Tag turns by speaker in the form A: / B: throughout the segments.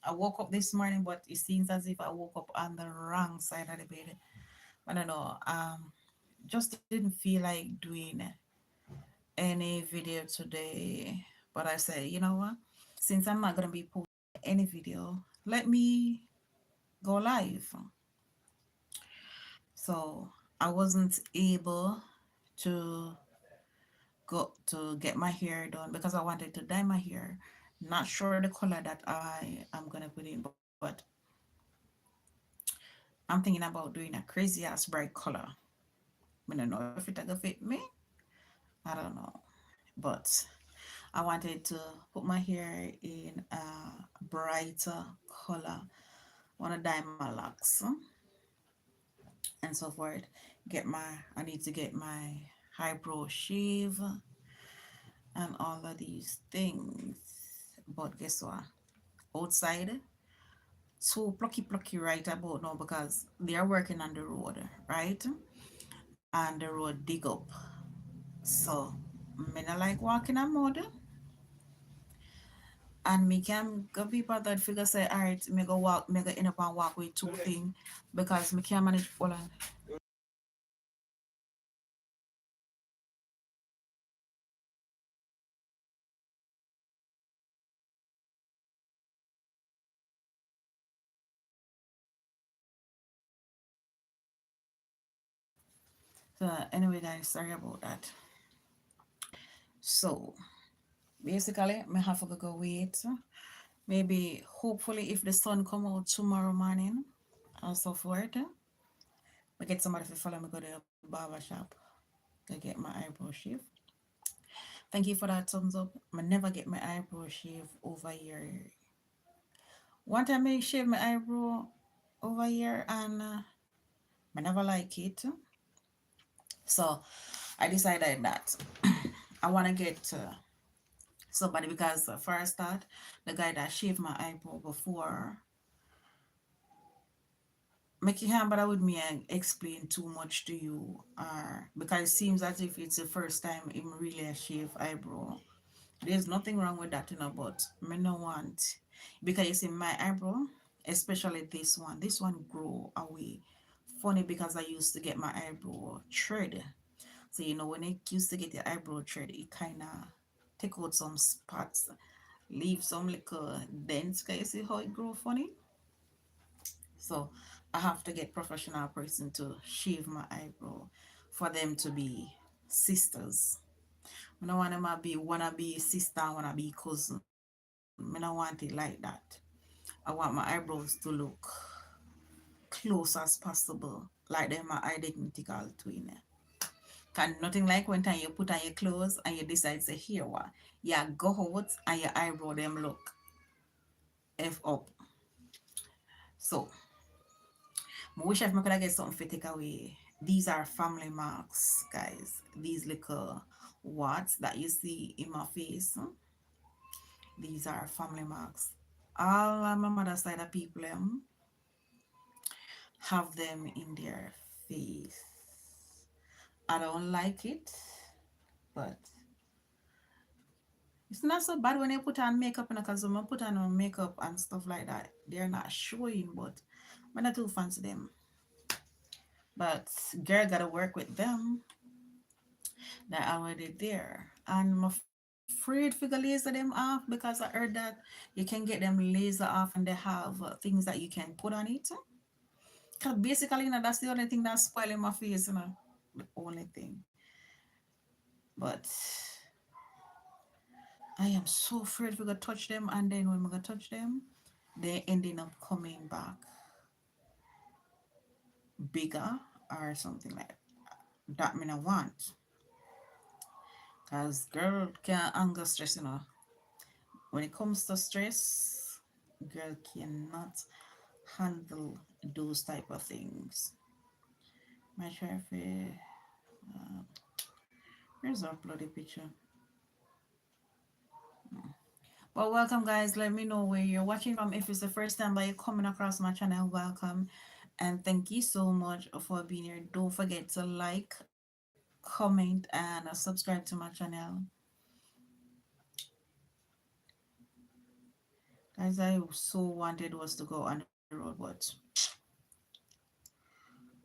A: I woke up this morning, but it seems as if I woke up on the wrong side of the bed. I don't know. Just didn't feel like doing any video today. But I said, you know what? Since I'm not gonna be posting any video, let me go live. So I wasn't able to go to get my hair done because I wanted to dye my hair. Not sure the color that I am gonna put in, but I'm thinking about doing a crazy ass bright color. I don't know if it gonna fit me. I don't know, but I wanted to put my hair in a brighter color. I want to dye my locks and so forth. I need to get my eyebrow shave and all of these things. But guess what? Outside, so plucky right about now because they are working on the road, right? And the road dig up. So me not like walking on mud. And me can go people that figure say, alright, me go end up and walk with two things because me can't manage hold on. So anyway guys, sorry about that. So basically me have to go wait. Maybe hopefully if the sun come out tomorrow morning and so forth. I get somebody to follow me go to the barber shop to get my eyebrow shave. Thank you for that thumbs up. I never get my eyebrow shave over here. One time I shave my eyebrow over here and I never like it. So I decided that I want to get somebody because for a start, the guy that shaved my eyebrow before make you hand bother with me and explain too much to you or because it seems as if it's the first time him really a shave eyebrow. There's nothing wrong with that, but me no want because you see my eyebrow, especially this one grow away. Funny because I used to get my eyebrow thread. So when I used to get the eyebrow thread, it kinda take out some spots, leave some little dents. Can you see how it grow funny? So I have to get professional person to shave my eyebrow for them to be sisters. I don't want them to be wanna be sister, wanna be cousin. I don't want it like that. I want my eyebrows to look close as possible, like they're my identical twin. Can nothing like when time you put on your clothes and you decide to here what you go out and your eyebrow them look F up. So I wish if I could get something for take away. These are family marks, guys. These little warts that you see in my face. These are family marks. All of my mother's side of people have them in their face. I don't like it, but it's not so bad when you put on makeup and because when I put on makeup and stuff like that, they're not showing, but I'm not too fancy them. But girl gotta work with them. They're already there. And I'm afraid for the laser them off because I heard that you can get them laser off and they have things that you can put on it. Cause basically, that's the only thing that's spoiling my face. The only thing. But I am so afraid we're gonna touch them, and then when we're gonna touch them, they ending up coming back bigger or something like that. That me not want. Cause girl can anger stress. When it comes to stress, girl cannot handle those type of things. My try for here's our bloody picture. Well, welcome guys. Let me know where you're watching from. If it's the first time that you're coming across my channel, welcome. And thank you so much for being here. Don't forget to like, comment, and subscribe to my channel. Guys, I so wanted was to go on the road, but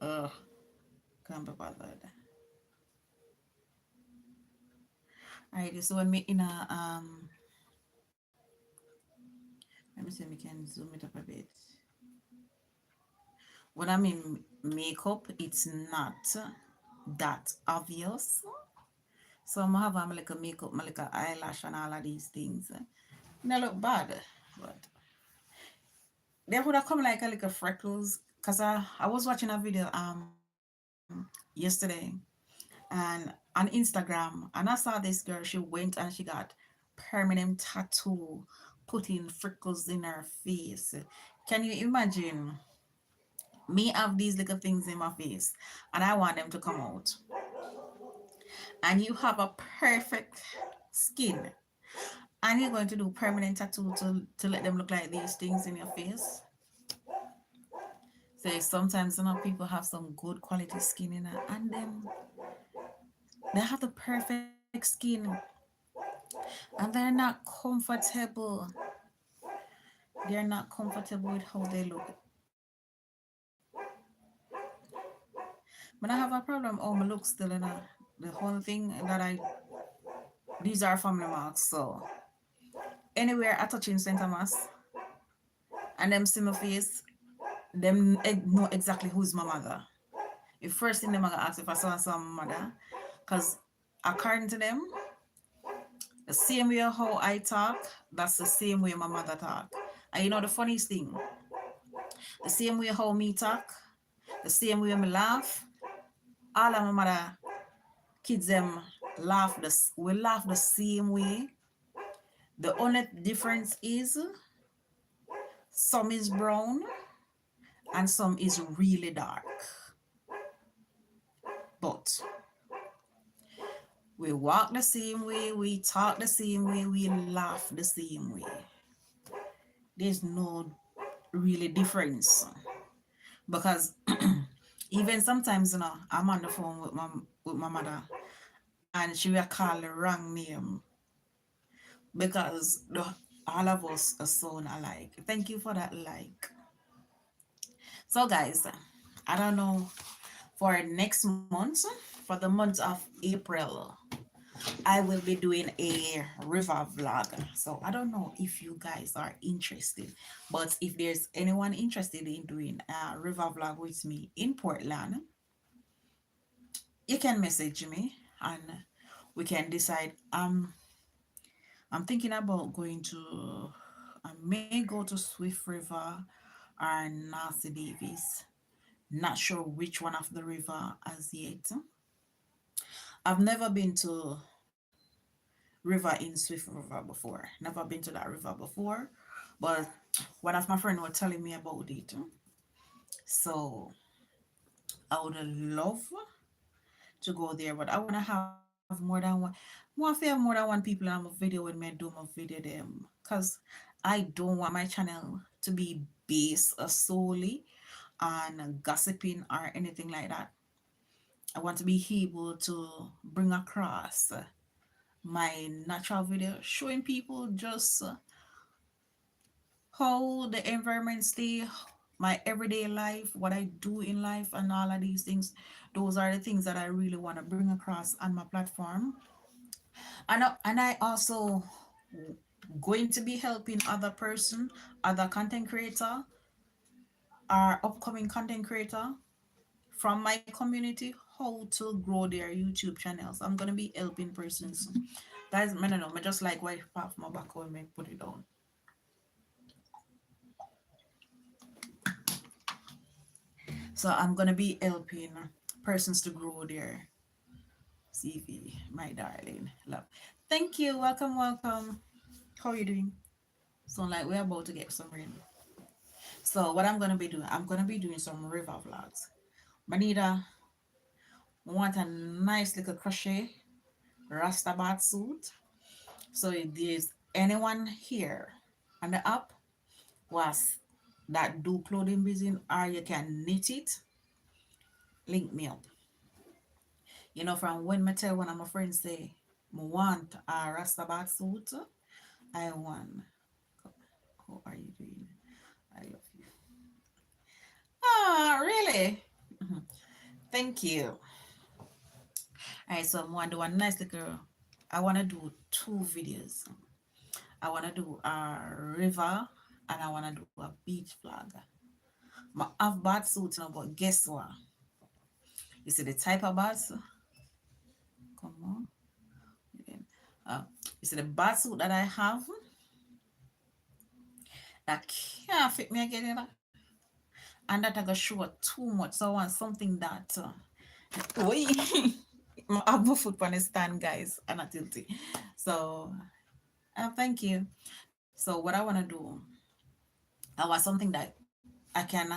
A: uh, can't be bothered. Alright, so when me in a let me see, we can zoom it up a bit. When I'm in makeup, it's not that obvious. So I'm have like a makeup, like a eyelash and all of these things. They look bad, but they would have come like a little freckles. Cause I was watching a video yesterday and on Instagram, and I saw this girl. She went and she got permanent tattoo, putting freckles in her face. Can you imagine me have these little things in my face and I want them to come out? And you have a perfect skin and you're going to do permanent tattoo to let them look like these things in your face. So sometimes people have some good quality skin in it and then they have the perfect skin and they're not comfortable. They're not comfortable with how they look. But I have a problem. Oh, my look still in a, the whole thing that these are family marks. So anywhere I touch in St. Thomas and them see my face, them know exactly who's my mother. The first thing them gonna ask if I saw some mother, cause according to them, the same way how I talk, that's the same way my mother talk. And you know the funniest thing, the same way how me talk, the same way me laugh, all of my mother kids them laugh we laugh the same way. The only difference is some is brown and some is really dark. But we walk the same way, we talk the same way, we laugh the same way. There's no really difference. Because even sometimes, I'm on the phone with my mother and she will call the wrong name because all of us are sound alike. Thank you for that like. So guys, I don't know, for next month, for the month of April, I will be doing a river vlog. So I don't know if you guys are interested, but if there's anyone interested in doing a river vlog with me in Portland, you can message me and we can decide. I'm thinking about going to, I may go to Swift River or Nancy Davis. Not sure which one of the river as yet. I've never been to river in Swift River before. Never been to that river before. But one of my friends was telling me about it. So I would love to go there, but I want to have more than one. Want to have more than one people in my video when me do my video them, cause I don't want my channel to be based solely on gossiping or anything like that. I want to be able to bring across my natural video, showing people just how the environment stay, my everyday life, what I do in life, and all of these things. Those are the things that I really want to bring across on my platform. And I also going to be helping other person, other content creator, or upcoming content creator from my community how to grow their YouTube channels. I'm gonna be helping persons. Guys, I don't know, I just like wipe off my back when I put it down. So I'm gonna be helping persons to grow their CV, my darling love. Thank you. Welcome, welcome. How are you doing? So like we're about to get some rain. So what I'm gonna be doing, I'm gonna be doing some river vlogs. Manita want a nice little crochet Rastabat suit. So if there's anyone here on the app was that do clothing business or you can knit it, link me up. From when I tell one of my friends say, I want a Rastabat suit, I want. How are you doing? I love you. Ah, really? Mhm. Thank you. All right, so I'm going to do a nice little. I want to do two videos. I want to do a river and I want to do a beach flag. I have bad suits, but guess what? You see the type of bats? Come on. Again. Uh, you see the bad suit that I have? That can't fit me again, and that I got show too much. So I want something that we I have my foot on the stand, guys, and not tilty. So thank you. So what I want to do, I want something that I can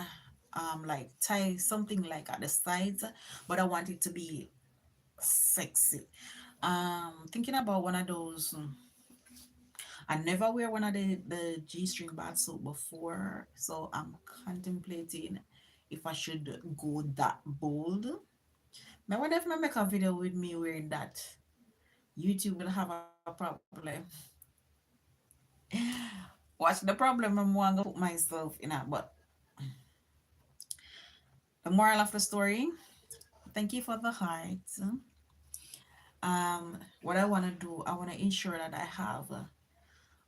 A: like tie something like at the sides, but I want it to be sexy. Thinking about one of those. I never wear one of the G-string bathsuit before, so I'm contemplating if I should go that bold. Now, what if I make a video with me wearing that? YouTube will have a problem. What's the problem? I'm going to put myself in it. But the moral of the story, thank you for the heart. What I want to do, I want to ensure that I have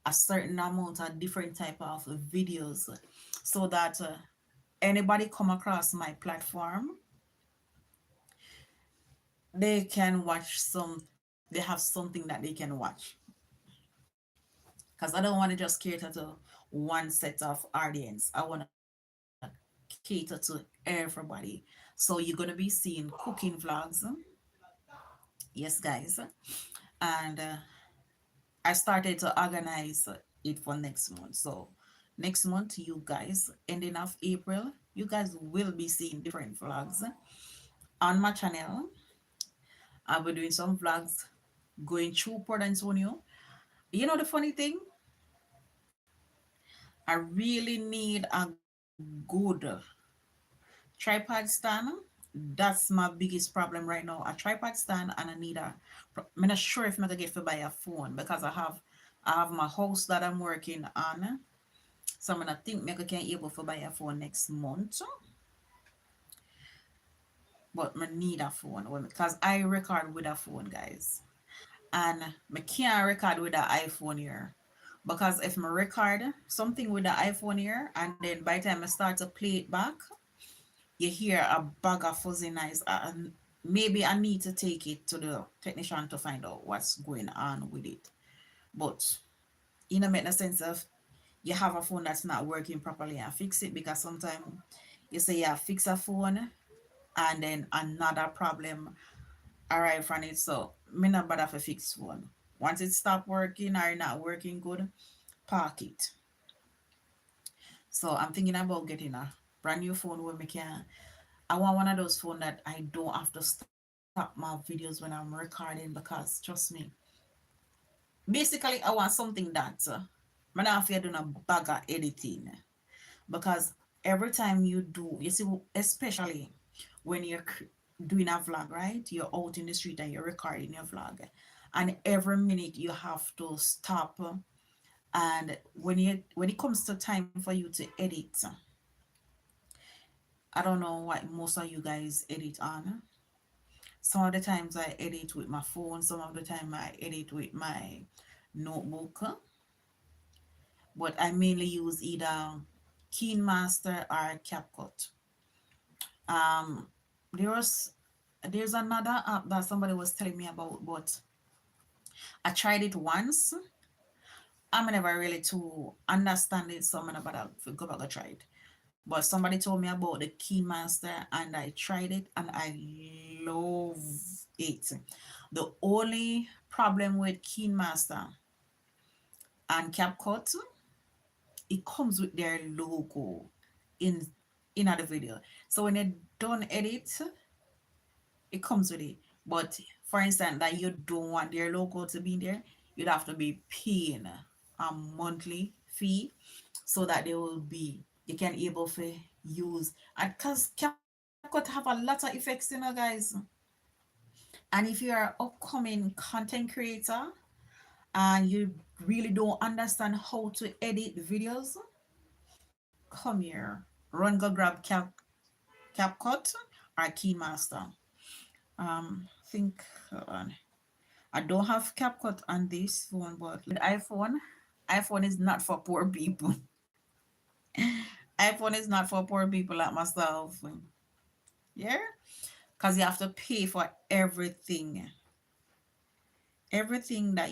A: a certain amount of different type of videos so that anybody come across my platform, they can watch they have something that they can watch, because I don't want to just cater to one set of audience. I want to cater to everybody. So you're going to be seeing cooking vlogs, yes guys, and I started to organize it for next month. So next month, you guys, ending of April, you guys will be seeing different vlogs on my channel. I'll be doing some vlogs going through Port Antonio. You know the funny thing? I really need a good tripod stand. That's my biggest problem right now. A tripod stand, and I need a. I'm not sure if I'm gonna get to buy a phone because I have my house that I'm working on. So I'm gonna think maybe I can able to buy a phone next month. But I need a phone because I record with a phone, guys. And I can't record with an iPhone here. Because if I record something with the iPhone here and then by the time I start to play it back, you hear a bag of fuzzy noise. And maybe I need to take it to the technician to find out what's going on with it. But you know, make no sense of you have a phone that's not working properly and fix it, because sometimes you say yeah, fix a phone and then another problem arrive from it. So me not bother for fix phone. Once it stop working or not working good, park it. So I'm thinking about getting a brand new phone where me can. I want one of those phone that I don't have to stop my videos when I'm recording, because trust me, basically I want something that I don't have to do a bag of editing, because every time you do, you see, especially when you're doing a vlog, right? You're out in the street and you're recording your vlog, and every minute you have to stop. And when it comes to time for you to edit, I don't know what most of you guys edit on. Some of the times I edit with my phone, some of the time I edit with my notebook, but I mainly use either Keen Master or CapCut. Um, there was there's another app that somebody was telling me about, but I tried it once. I'm never really to understand it, so I'm never go back and try it. But somebody told me about the Keymaster and I tried it and I love it. The only problem with Keymaster and CapCut, it comes with their logo in the video. So when you don't edit, it comes with it. But for instance, that you don't want their logo to be there, you'd have to be paying a monthly fee so that they will be you can able to use, and because CapCut have a lot of effects, guys. And if you're an upcoming content creator and you really don't understand how to edit videos, come here. Run go grab CapCut or KeyMaster. Think I don't have CapCut on this phone, but with iPhone is not for poor people. iPhone is not for poor people like myself. Yeah, because you have to pay for everything, everything that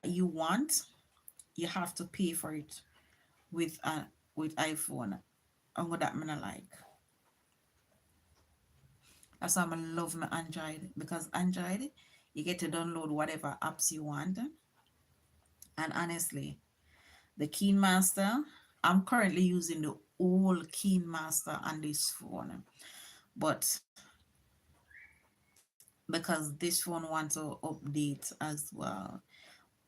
A: you want. You have to pay for it with iPhone. And what that mean I like. That's why I love my Android, because Android you get to download whatever apps you want. And honestly, the Keen Master, I'm currently using the old Keen Master on this phone, but because this phone wants to update as well.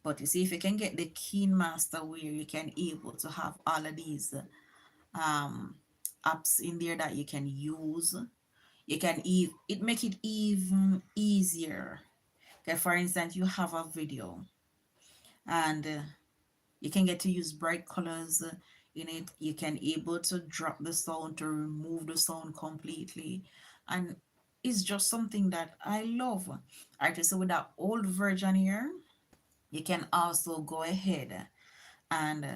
A: But you see, if you can get the Keen Master where you can able to have all of these um apps in there that you can use, you can it make it even easier. Okay, for instance, you have a video and you can get to use bright colors in it. You can able to drop the sound to remove the sound completely, and it's just something that I love. Alright, so with that old version here, you can also go ahead and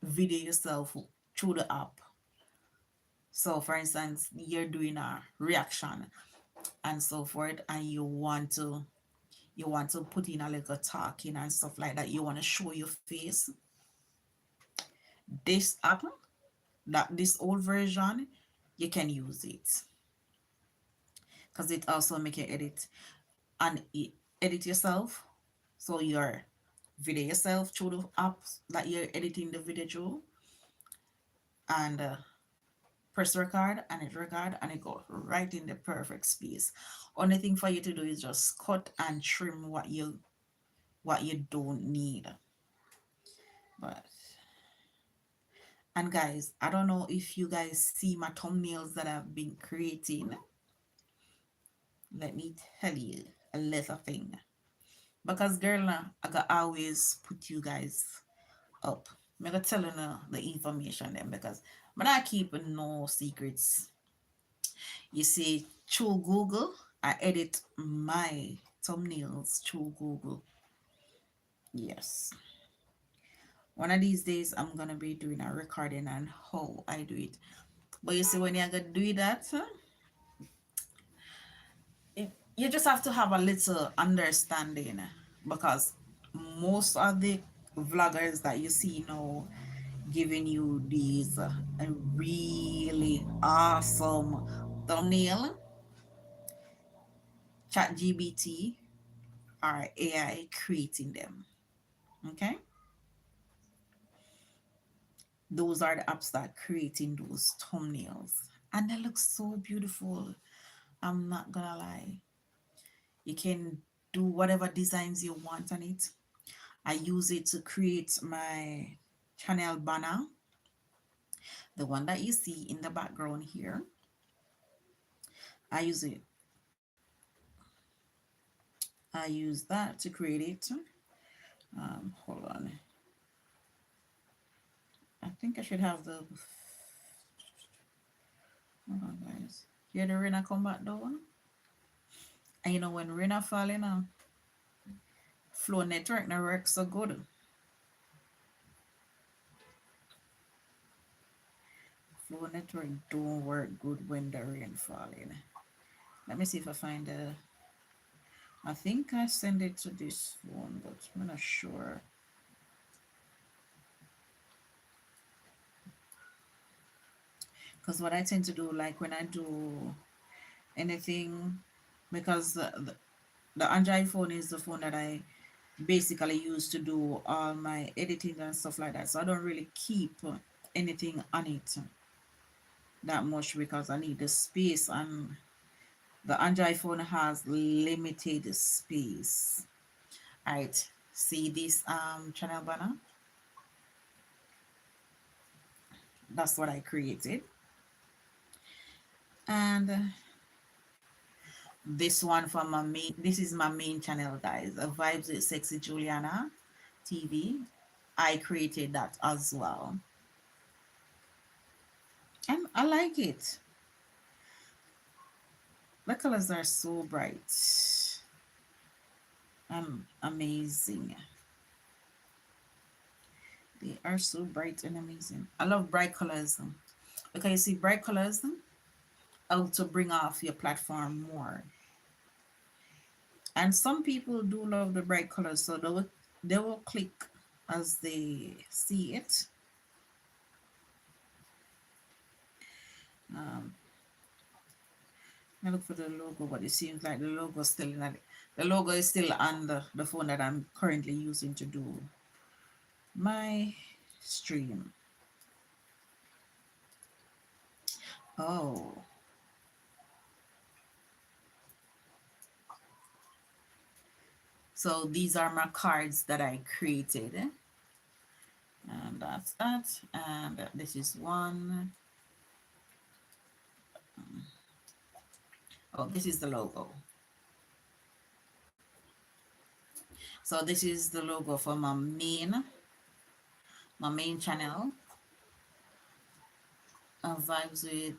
A: video yourself through the app. So for instance, you're doing a reaction and so forth, and you want to put in a little talking and stuff like that, you want to show your face. This app, that this old version, you can use it because it also make you edit and edit yourself. So you're video yourself through the apps that you're editing the video through, and press record, and it record and it goes right in the perfect space. Only thing for you to do is just cut and trim what you don't need. But and guys, I don't know if you guys see my thumbnails that I've been creating. Let me tell you a little thing. Because girl, I got always put you guys up. I'm gonna tell you the information then, because I'm not keeping no secrets. You see, through Google, I edit my thumbnails through Google. Yes. One of these days, I'm gonna be doing a recording on how I do it. But you see, when you're gonna do that, you just have to have a little understanding, because most of the vloggers that you see now giving you these really awesome thumbnail, chat GBT or AI creating them. Okay, those are the apps that creating those thumbnails, and they look so beautiful. I'm not gonna lie. You can do whatever designs you want on it. I use it to create my channel banner, the one that you see in the background here. I use it. I use that to create it. Hold on. I think I should have the. Hold on, guys. Hear the rain come back down? And you know when rain falling, flow network not work so good. Flow network don't work good when the rain falling. Let me see if I find the. I think I send it to this one, but I'm not sure. Because what I tend to do, like when I do anything, because the Android phone is the phone that I basically use to do all my editing and stuff like that. So I don't really keep anything on it that much, because I need the space, and the Android phone has limited space. All right, see this channel banner? That's what I created. And This one from my main, this is my main channel, guys. Vibes with Sexy Juliana TV. I created that as well. And I like it. The colors are so bright and amazing. They are so bright and amazing. I love bright colors because you see bright colors help to bring off your platform more. And some people do love the bright colors, so they will click as they see it. Um, I look for the logo, but it seems like the logo still not. The logo is still on the phone that I'm currently using to do my stream. Oh, so these are my cards that I created, and that's that. And this is one. Oh, this is the logo. So this is the logo for my main channel, Vibes with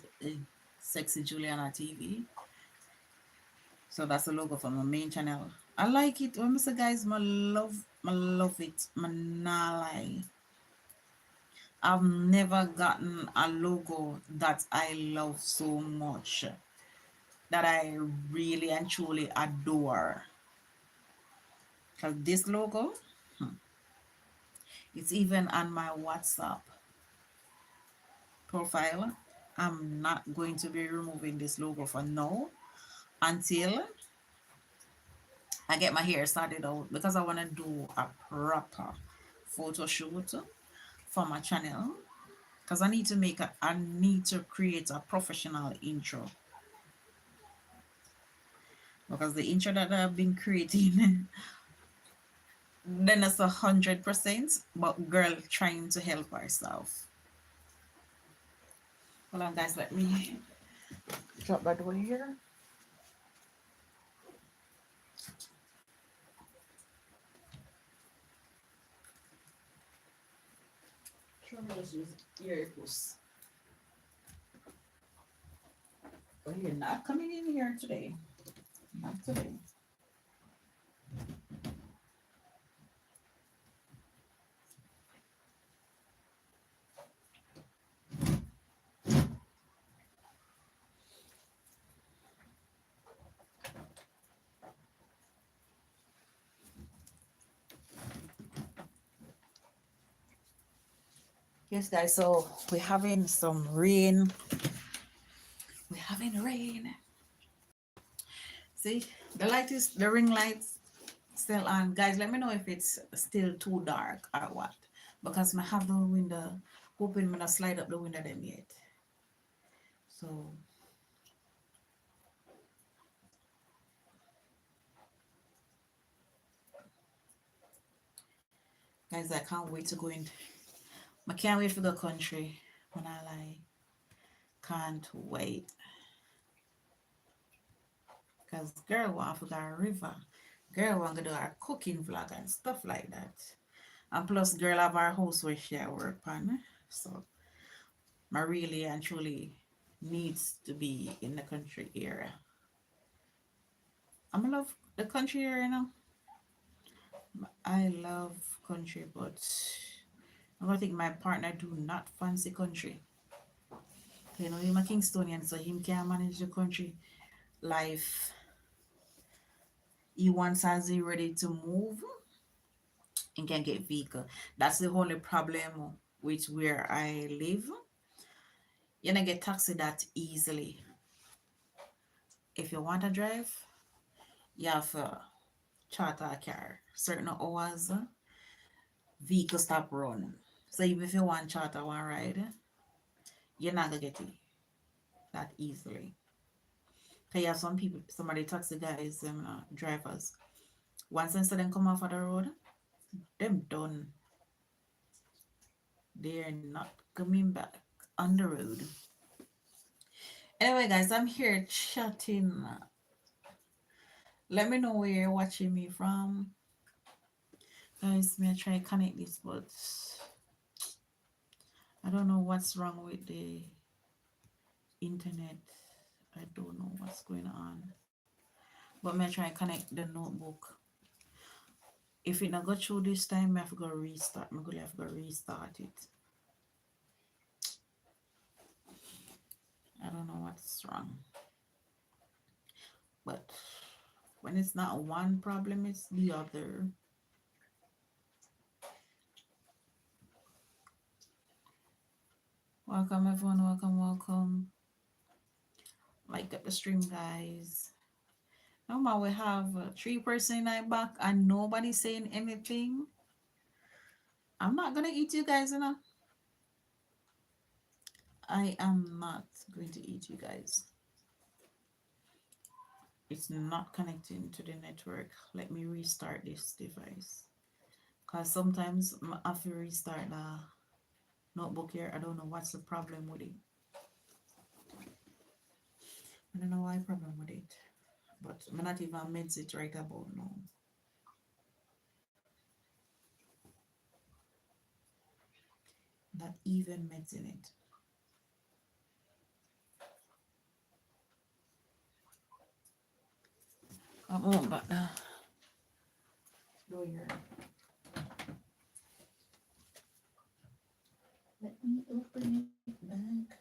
A: Sexy Juliana TV. So that's the logo for my main channel. I like it. When I say guys, my love it. My nah lie. I've never gotten a logo that I love so much, that I really and truly adore. Because this logo, it's even on my WhatsApp profile. I'm not going to be removing this logo for now until I get my hair started out, because I want to do a proper photo shoot for my channel, because I need to create a professional intro, because the intro that I've been creating then it's 100%, but girl trying to help herself. Hold on guys, let me drop that door here. Sure, just use earpiece. But you're not coming in here today. Not today. Yes, guys, so we're having some rain. We're having rain. See, the ring lights still on. Guys, let me know if it's still too dark or what. Because I have the window, hoping I'm gonna slide up the window them yet. So, guys, I can't wait to go in. I can't wait for the country. When I like, can't wait. Because girl want to go a river. Girl want to do our cooking vlog and stuff like that. And plus girl have our house where she work on. So I really and truly needs to be in the country area. I'm love the country area now. I love country, but I think my partner do not fancy country. You know, he's a Kingstonian, so him can manage the country life. He wants as he ready to move and can get vehicle. That's the only problem with where I live. You don't get taxi that easily. If you want to drive, you have to charter a car. Certain hours, vehicle stop run. So even if you want charter one ride, you're not gonna get it that easily. Cause you have some people, some of the taxi guys, drivers. Once they say them come off of the road, them done. They're not coming back on the road. Anyway, guys, I'm here chatting Let me know where you're watching me from. Guys, may I try connect this, but I don't know what's wrong with the internet. I don't know what's going on. But may I try connect the notebook. If it not go through this time, I have to go restart. I'm gonna have to go restart it. I don't know what's wrong. But when it's not one problem, it's the other. Welcome everyone, welcome. Like up the stream, guys. Now we have 3 person in my back and nobody saying anything. I'm not gonna eat you guys, you know. I am not going to eat you guys. It's not connecting to the network. Let me restart this device. Because sometimes I have to restart the notebook here. I don't know what's the problem with it. I don't know why problem with it. But I'm not even meds it right about now. Not even meds in it. Come on, but go here. Let me open it back.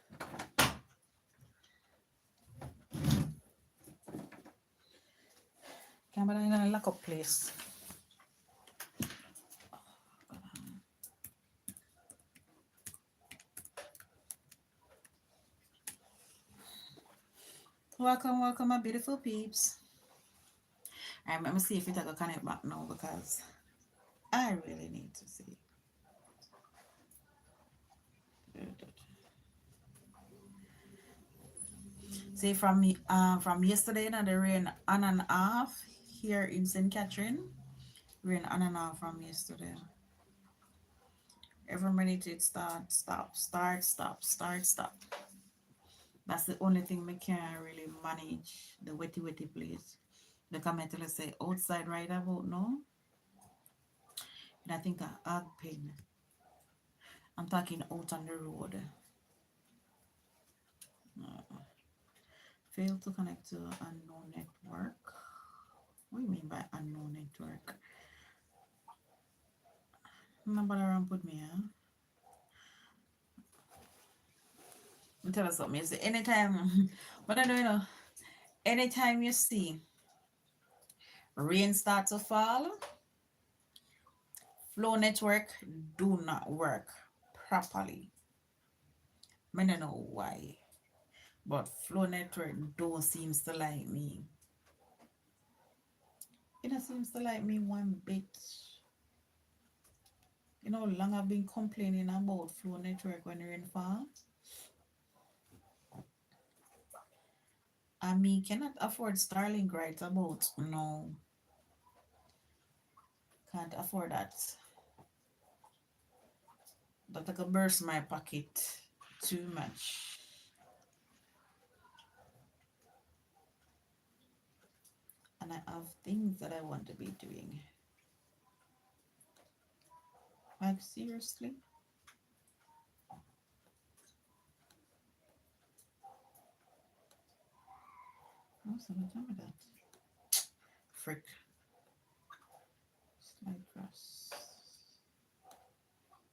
A: Camera in a lock up place. Welcome, my beautiful peeps. Alright, let me see if it will connect back now because I really need to see. See from yesterday now the rain on and off here in St. Catherine. Rain on and off from yesterday. Every minute it stop. That's the only thing we can really manage the wetty place. The comment say outside right about now. And I think a hog pen. I'm talking out on the road. Fail to connect to unknown network. What do you mean by unknown network? Nobody around put me, huh? I'll tell us something. You see, anytime, what I do, you know, anytime you see rain start to fall, flow network do not work properly. I don't know why, but flow network don't seems to like me. It don't seems to like me one bit. You know, long I've been complaining about flow network when rain fall. I mean, cannot afford Starlink right about no. Can't afford that. That I could burst my pocket too much. And I have things that I want to be doing. Like seriously? What's the matter with that? Frick. Slide cross.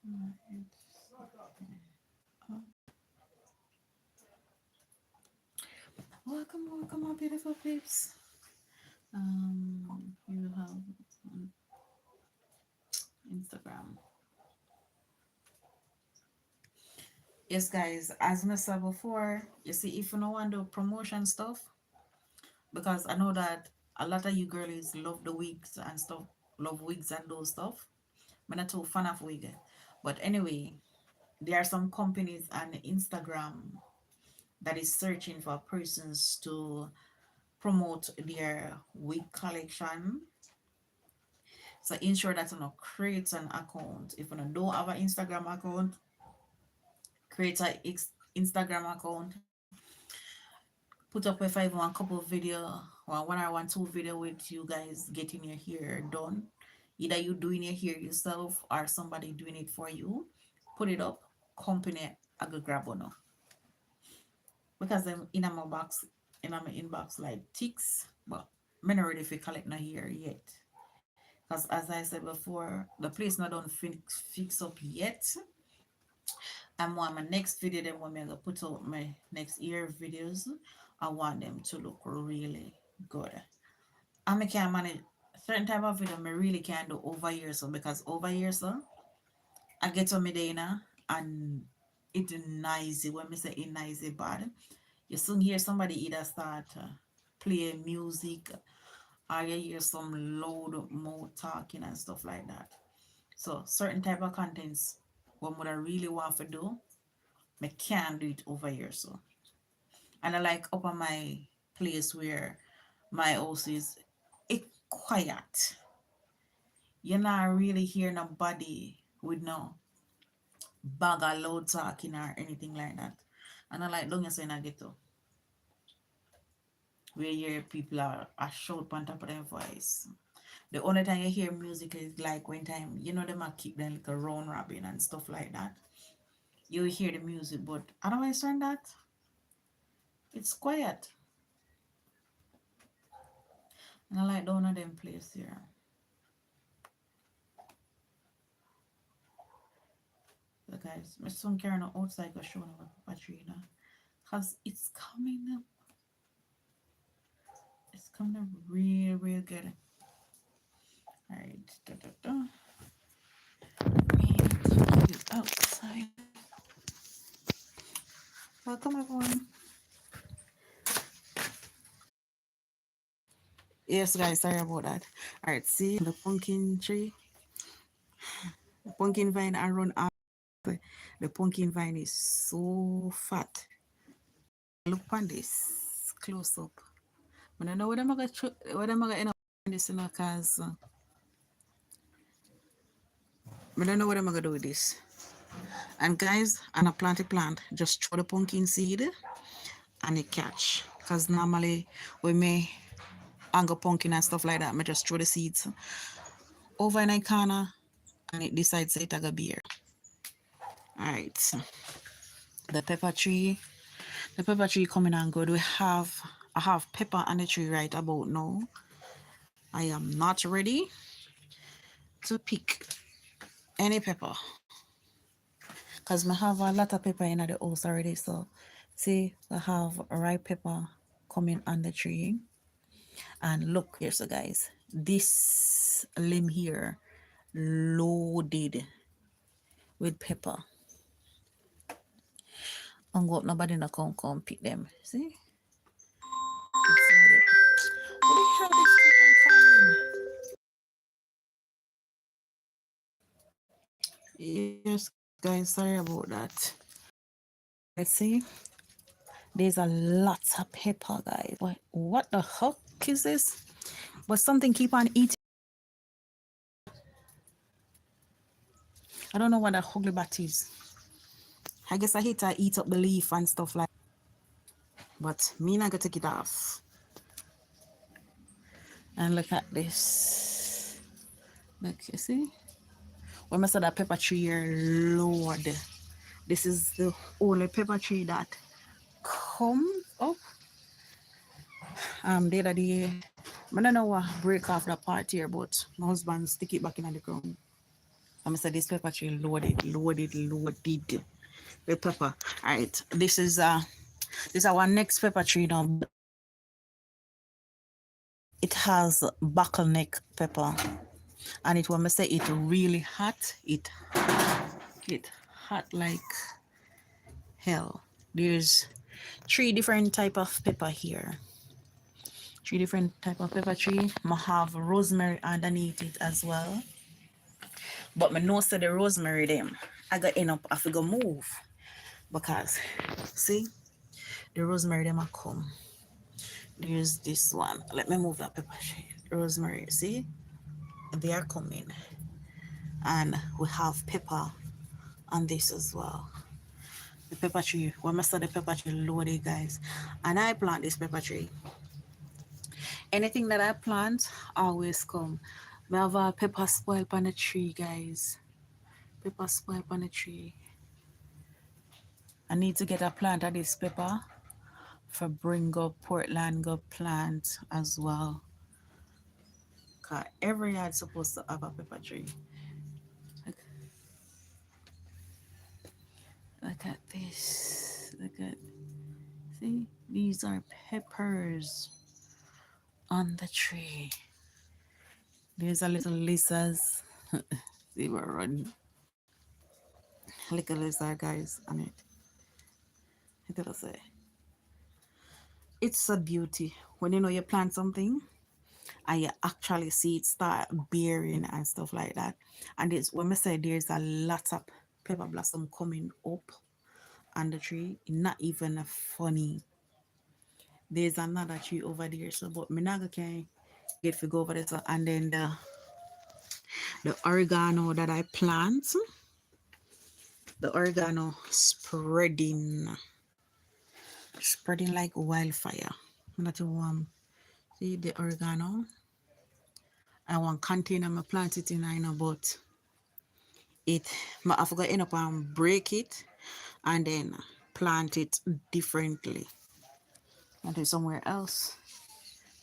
A: Right. Welcome, my beautiful peeps. You have Instagram. Yes, guys, as I said before, you see, if you don't want to do promotion stuff, because I know that a lot of you girlies love the wigs and stuff, love wigs and those stuff. I'm not too fan of wig. But anyway, there are some companies on Instagram that is searching for persons to promote their wig collection. So ensure that you know create an account. If you don't have an Instagram account, create an Instagram account. Put up if I want couple video one-on-one two video with you guys getting your hair done. Either you doing your hair yourself or somebody doing it for you. Put it up, company, I go grab one. Because I'm in my box, in my inbox like ticks, but I'm not ready to collect no hair yet. Because as I said before, the place not done fix up yet. And want my next video, then when I go put out my next year videos, I want them to look really good. And I can manage certain type of video I really can't do over here, so because over here, so I get to me there now, and it noisy. When I say it noisy bad, you soon hear somebody either start play music or you hear some loud mouth talking and stuff like that. So certain type of contents what I really want to do, I can't do it over here. So and I like up on my place where my house is, it quiet. You're not really hear nobody with no bag of loud talking or anything like that. And I like don't you say I get to where you hear people are shout on top of their voice. The only time you hear music is like when time, you know, them a keep them like a round robin and stuff like that. You hear the music, but otherwise than that, it's quiet. And I like down of them place here. So guys, my son carrying outside go show them a battery now. Cause it's coming up. It's coming up real, real good. Alright. And outside. Welcome everyone. Yes guys, sorry about that. Alright, see the pumpkin tree. The pumpkin vine I run up. The pumpkin vine is so fat. Look on this close up. I don't know what I'm gonna end up in this, cause I don't know what I'm gonna do with this. And guys, I'm a plant, just throw the pumpkin seed and it catch. Cause normally when me hang a pumpkin and stuff like that, I just throw the seeds over in a corner and it decides it a beer. Alright. The pepper tree. The pepper tree coming and good. I have pepper on the tree right about now. I am not ready to pick any pepper. Because I have a lot of pepper in the house already. So see, I have a ripe pepper coming on the tree. And look here, so guys, this limb here loaded with pepper. And go up, nobody not come pick them. See? It's loaded. What the hell this keep on calling? Yes, guys, sorry about that. Let's see. There's a lot of pepper, guys. What the heck is this? But something keep on eating. I don't know what that ugly bat is. I guess I hate to eat up the leaf and stuff like. But me not gonna take it off. And look at this. Look, you see? When I saw that pepper tree here, Lord, this is the only pepper tree that come up. The other day, I don't know what break off that part here, but my husband stick it back in the ground. I said this pepper tree loaded with pepper. All right, this is our next pepper tree now. It has bottleneck pepper, and it when I say it really hot, it hot like hell. There's 3 different type of pepper here. 3 different type of pepper tree. I have rosemary underneath it as well. But me know say the rosemary them I got end up I figure move. Because see the rosemary them I come. There's this one. Let me move that pepper tree. Rosemary, see? They are coming. And we have pepper on this as well. The pepper tree. When I saw the pepper tree loaded, guys. And I plant this pepper tree. Anything that I plant always come. We have a pepper spoil on the tree, guys. Pepper spoil on the tree. I need to get a plant of this pepper for bring up Portland go plant as well. Cause every yard supposed to have a pepper tree. Look, look at this. Look at, see, these are peppers on the tree. There's a little lizards. They were running. Little lizard, guys, on it. It will say, it's a beauty when you know you plant something and you actually see it start bearing and stuff like that. And it's when I say there's a lot of pepper blossom coming up on the tree, not even funny. There's another tree over there, so but me not can get to go over there. So, and then the oregano that I plant, the oregano spreading like wildfire. Not a warm. See the oregano. I want container I plant it in, I know, but it I forgot end up and break it and then plant it differently. And do somewhere else.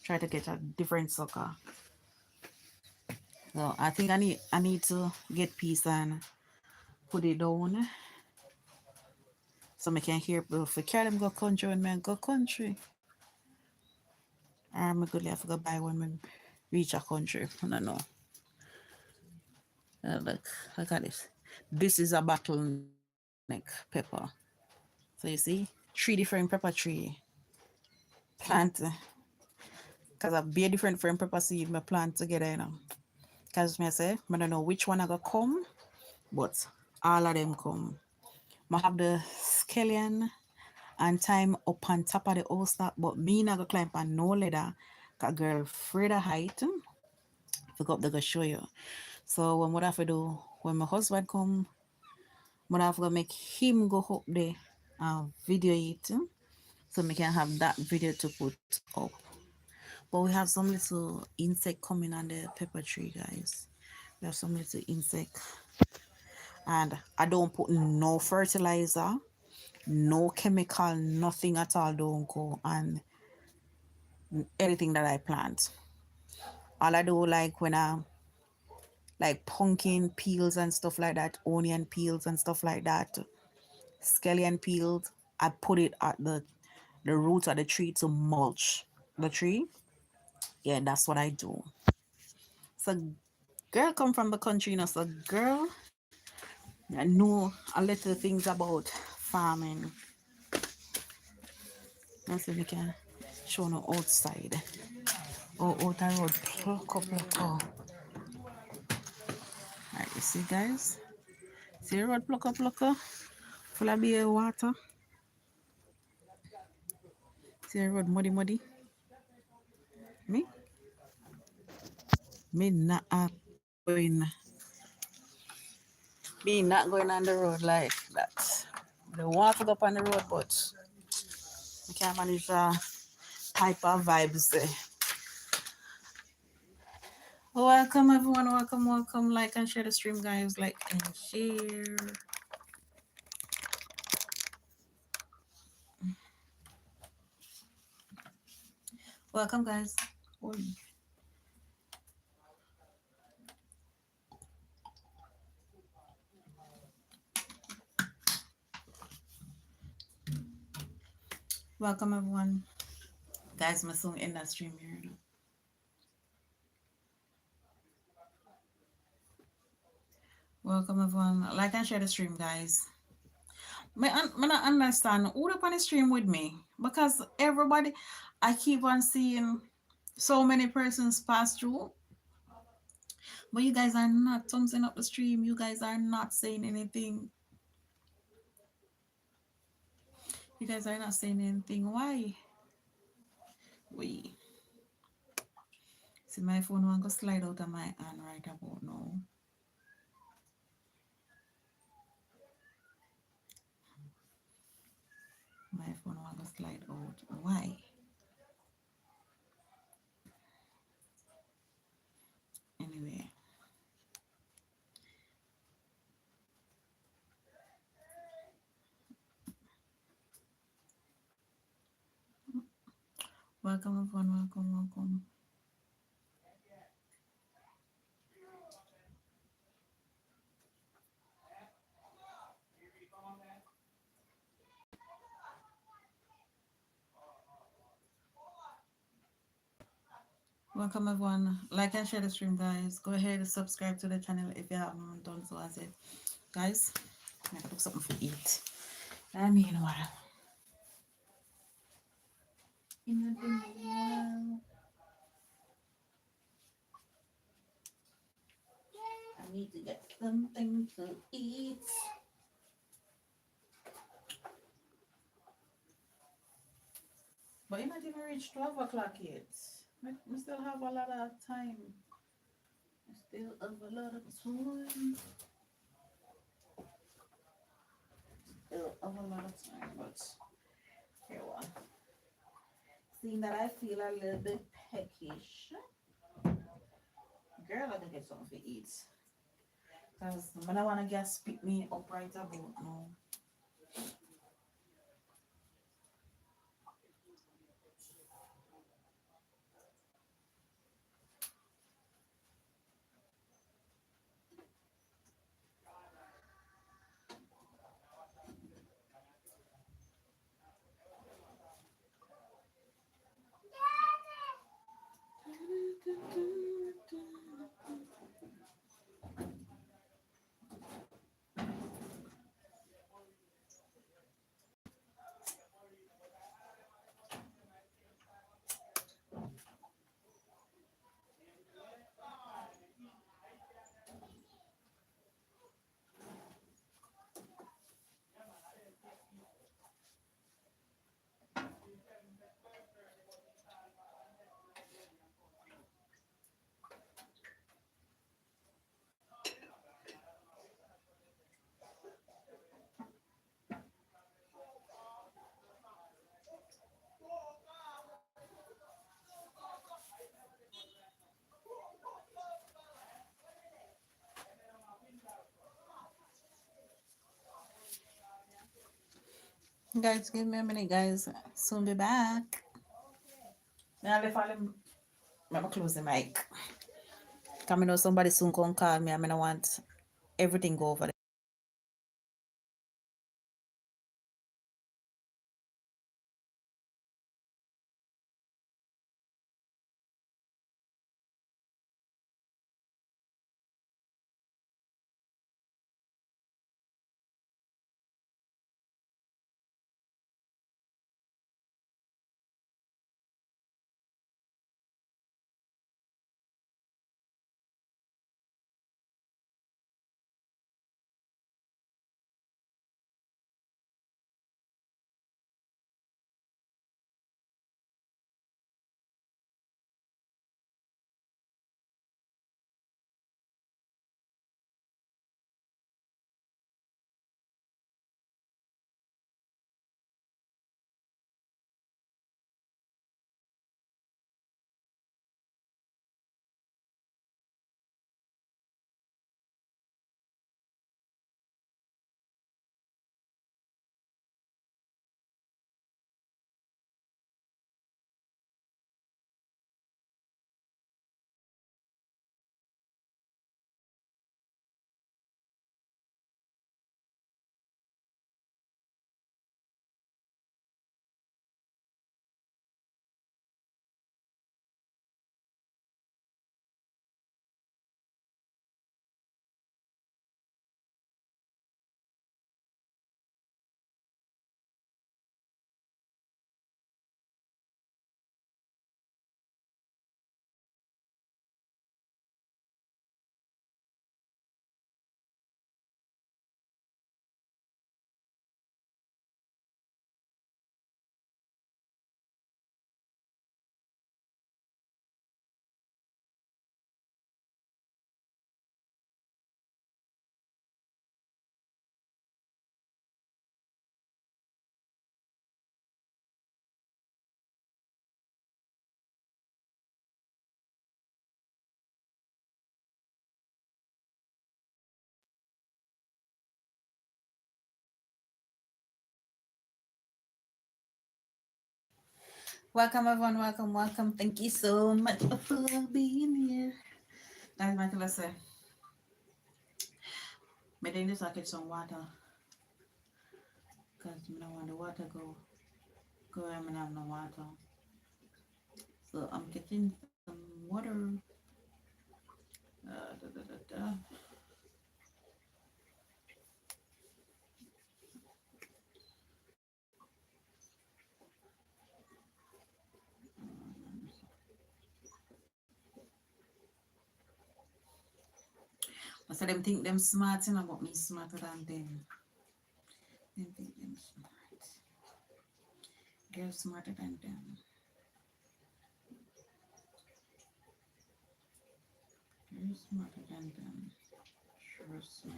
A: Try to get a different sucker. So I think I need to get peace and put it down. So I can hear if I carry them go country when I go country. I'm good I forgot buy when I reach a country. I don't know. Look at this. This is a bottleneck pepper. So you see, 3 different pepper tree plant. Cause I be a different friend pepper seed my plant together, you know. Cause me I say, I don't know which one I go come, but all of them come. I have the scallion and time up on top of the oyster, but me not go climb on no ladder. Cause girl afraid of height. Forgot up to go show you. So what I have to do when my husband come, what I have to make him go up there and video it. So we can have that video to put up. But we have some little insect coming on the pepper tree, guys. We have some little insect. And I don't put no fertilizer, no chemical, nothing at all don't go on anything that I plant. All I do like when I like pumpkin peels and stuff like that, onion peels and stuff like that, scallion peels, I put it at the roots of the tree to mulch the tree. Yeah, that's what I do. So girl come from the country, you know, so girl I know a little things about farming. Let's see if we can show no outside. Oh, out the road, pluck up. Alright, you see guys? See the road, pluck up. Full of beer water. See the road, muddy. Me? Me not going. Me not going on the road like that. They want to go up on the road, but we can't manage type of vibes there. Welcome everyone, welcome. Like and share the stream, guys. Like and share. Welcome, guys. Oi. Welcome everyone. Guys, my song in that stream here. Welcome everyone. Like and share the stream, guys. Me not understand who up on the stream with me. Because everybody I keep on seeing so many persons pass through. But you guys are not thumbsing up the stream. You guys are not saying anything. You guys are not saying anything. Why? We see my phone want to slide out of my hand right about now. My phone want to slide out. Why? Welcome everyone, welcome. Welcome everyone. Like and share the stream, guys. Go ahead and subscribe to the channel if you haven't done so as yet. Guys, I gotta do something to eat. I mean, what? I need to get something to eat. But it not even reach 12 o'clock yet. We still have a lot of time. We still have a lot of time. Still have a lot of time, but here one. Seeing that I feel a little bit peckish. Girl, I think it's something to eat. Because I don't want to just pick me up right about now. Guys, give me a minute, guys. Soon be back. Now, if I'm close the mic. Because I know somebody soon gonna call me. I mean, I want everything go over Welcome everyone, welcome. Thank you so much for being here. Guys, Michael say, me then just get some water. Because I don't want the water go where I have no water. So I'm getting some water. Da, da, da, da. So them think them smart, you know, but me smarter than them. Them think them smart. Girl smarter than them. Girl smarter than them. Trust me.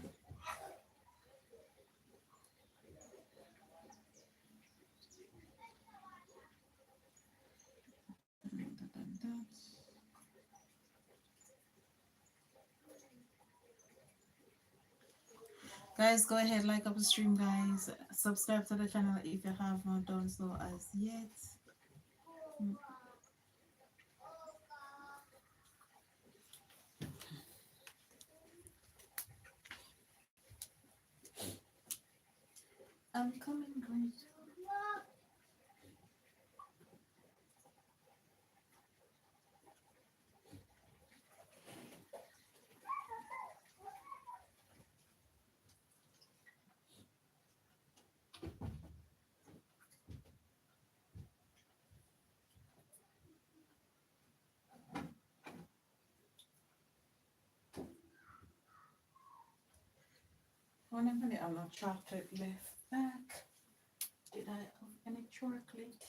A: Guys, go ahead, like up the stream, guys. Subscribe to the channel if you have not done so as yet. I'm coming, guys. One minute, I'm not chocolate left back. Did I have any chocolate?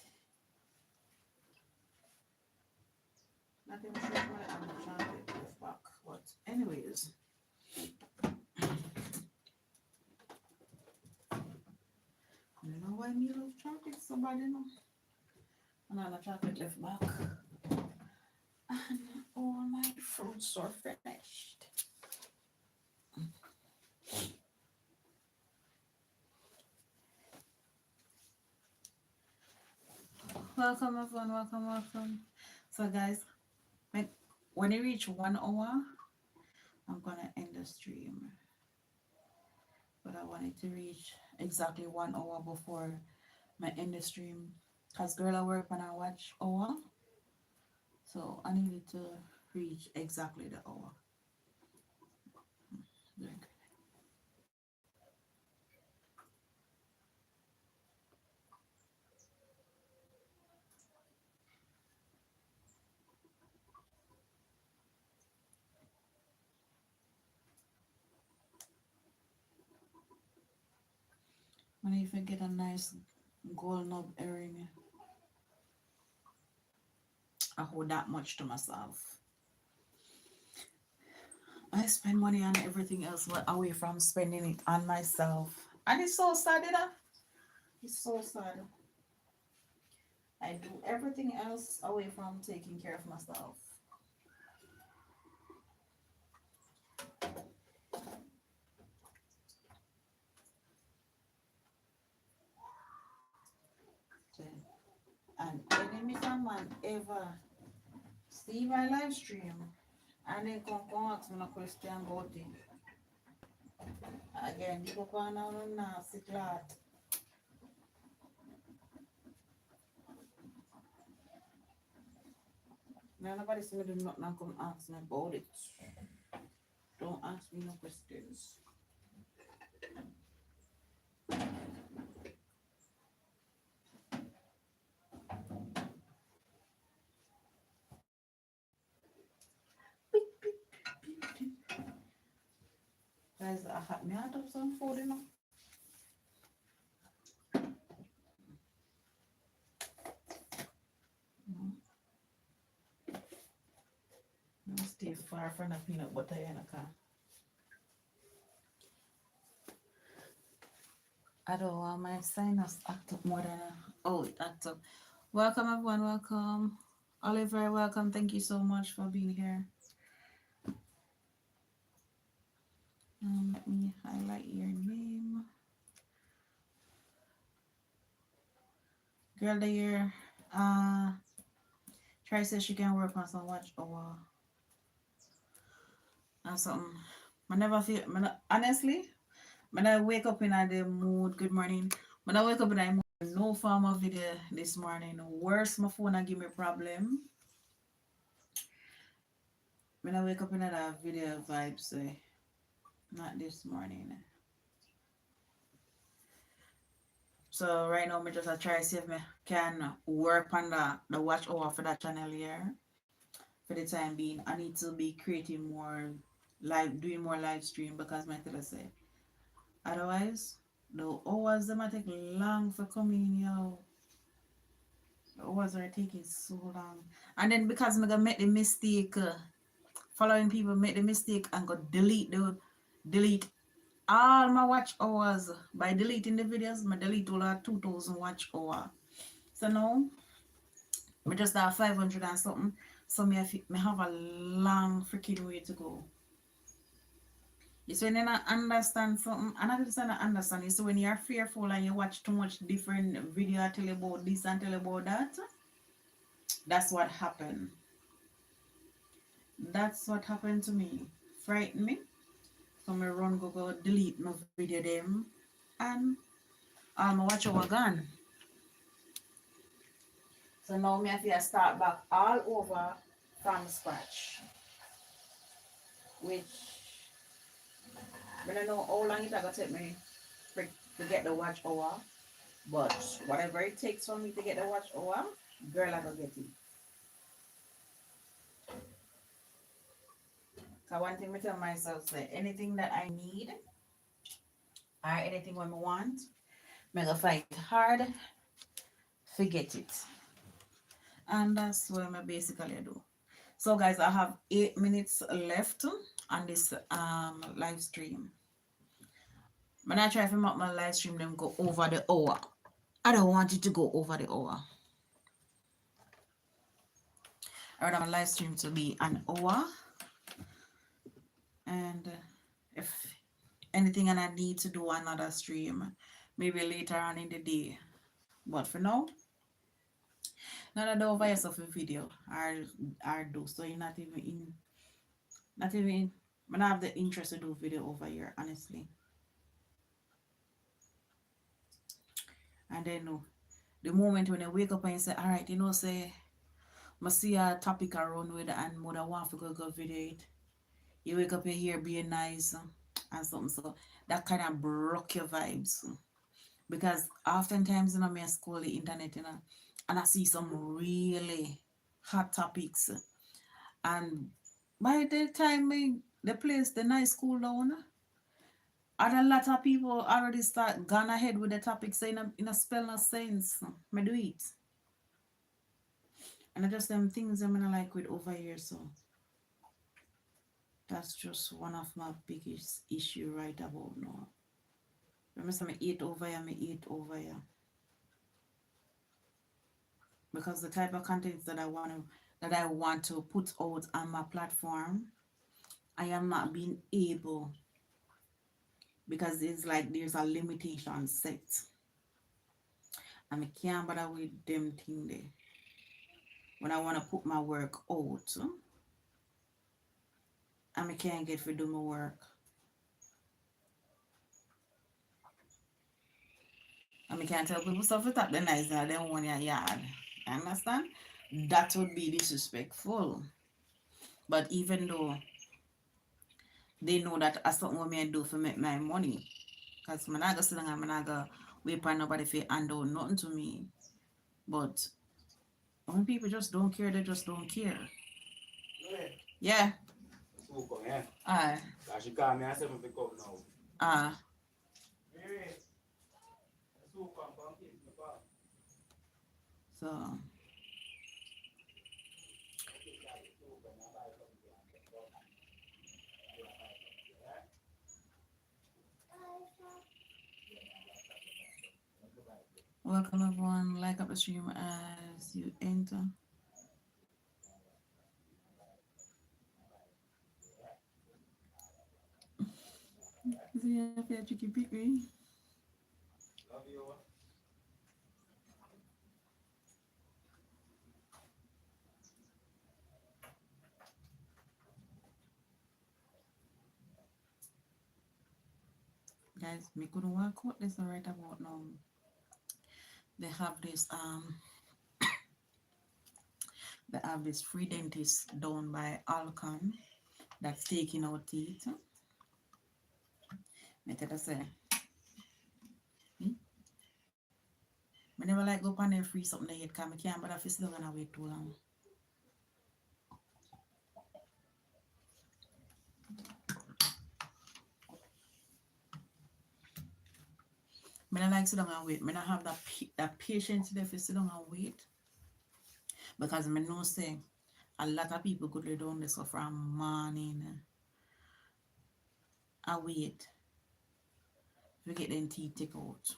A: Not even sure if I'm not chocolate left back. But anyways. I don't know why me love chocolate so bad, you know. And I have chocolate left back. And all my fruits are finished. Welcome everyone, welcome. So guys, when you reach 1 hour, I'm gonna end the stream. But I wanted to reach exactly 1 hour before my end the stream. Cause girl I work when I watch hour. So I needed to reach exactly the hour. Like, when if I get a nice gold knob earring, I hold that much to myself. I spend money on everything else but away from spending it on myself. And it's so sad, you know? It's so sad. I do everything else away from taking care of myself. And any someone ever see my live stream and then come ask me a question about it. Again, you go on and nasty clot. Now nobody see me do nothing and come ask me about it. Don't ask me no questions. Guys, I had me out of some food, you know. No stay far from the peanut butter in the car. I don't want my sinus act up more than it act up. Welcome everyone, welcome. Oliver, welcome. Thank you so much for being here. Let me highlight your name. Girl, the year Uh, Try says she can work on some watch or something. I never feel, honestly, when I wake up in the mood, good morning. When I wake up in the mood, no form of video this morning. Worse, my phone I give me problem. When I wake up in that video vibes, not this morning. So right now, I just try to see if I can work on the watch over for that channel here. For the time being, I need to be creating more doing more live stream because my tell say otherwise the hours them might take long for coming, yo. The hours are taking so long. And then because I'm gonna make the mistake, following people make the mistake and go delete all my watch hours. By deleting the videos, I delete all 2,000 watch hour. So now I just have 500 and something. So me have a long freaking way to go. It's when you not understand something, and I just not understand. It's when you're fearful and you watch too much different video, I tell you about this and tell you about that. That's what happened. That's what happened to me. Frighten me. So me run go delete my video them, and my watch over gone. So now me have to start back all over from scratch. Which I don't know how long it's gonna take me to get the watch over. But whatever it takes for me to get the watch over, girl, I gonna get it. So one thing I tell myself, say anything that I need or anything when I want, I'm gonna fight hard, forget it. And that's what I basically do. So guys, I have 8 minutes left on this live stream. When I try to make my live stream them go over the hour. I don't want it to go over the hour. I want my live stream to be an hour. And if anything and I need to do another stream, maybe later on in the day. But for now, none of the over yourself in video are do. So you're not even I don't have the interest to do video over here, honestly. And then the moment when I wake up and you say, all right, say I see a topic around with and mother want to go video it. You wake up here being nice and something. So that kind of broke your vibes. Because oftentimes, me I scroll the internet, and I see some really hot topics. And by the time the nice cool down, and a lot of people already start gone ahead with the topic saying in a spell no sense. Me do it. And I just them things I'm gonna like with over here, so that's just one of my biggest issue right about now. Remember say me eat over here. Because the type of contents that I want to put out on my platform, I am not being able because it's like there's a limitation set. And I can't bother with them thing there. When I want to put my work out, and I can't get to do my work. And I can't tell people stuff with that the nice that they want your yard. Understand? That would be disrespectful. But even though they know that I something what I do for make my money. Because I'm not going to sit down and I'm not going to wait for nobody to hand out nothing to me. But when people just don't care, they just don't care. Yeah. Aye. She called me and said me come now. So welcome everyone. Like up the stream as you enter. See if you tricky pick me. guys, me couldn't work out this right about now. They have this free dentist down by Alcon that's taking out teeth. Me tell you say, I never like go on there free something they get because I can't but if it's not gonna wait too long. I don't like sit down and wait. I don't have that patience if you sit down and wait. Because I know say a lot of people could lay down this from morning. I wait. If you get them teeth take out.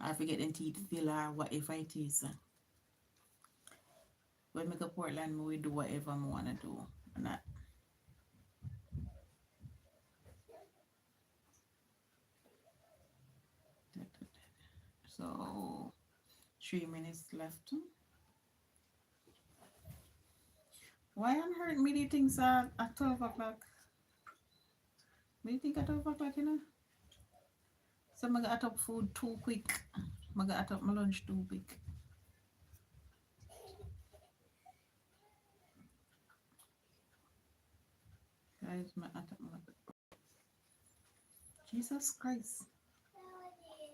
A: Or if you get them teeth fill or whatever it is. When I make a Portland, we do whatever I want to do. And that. So 3 minutes left. Why on hurt me the things at 12 o'clock? What do you think at 12 o'clock, you know? So I got up food too quick. I got up my lunch too quick. Guys, my Jesus Christ.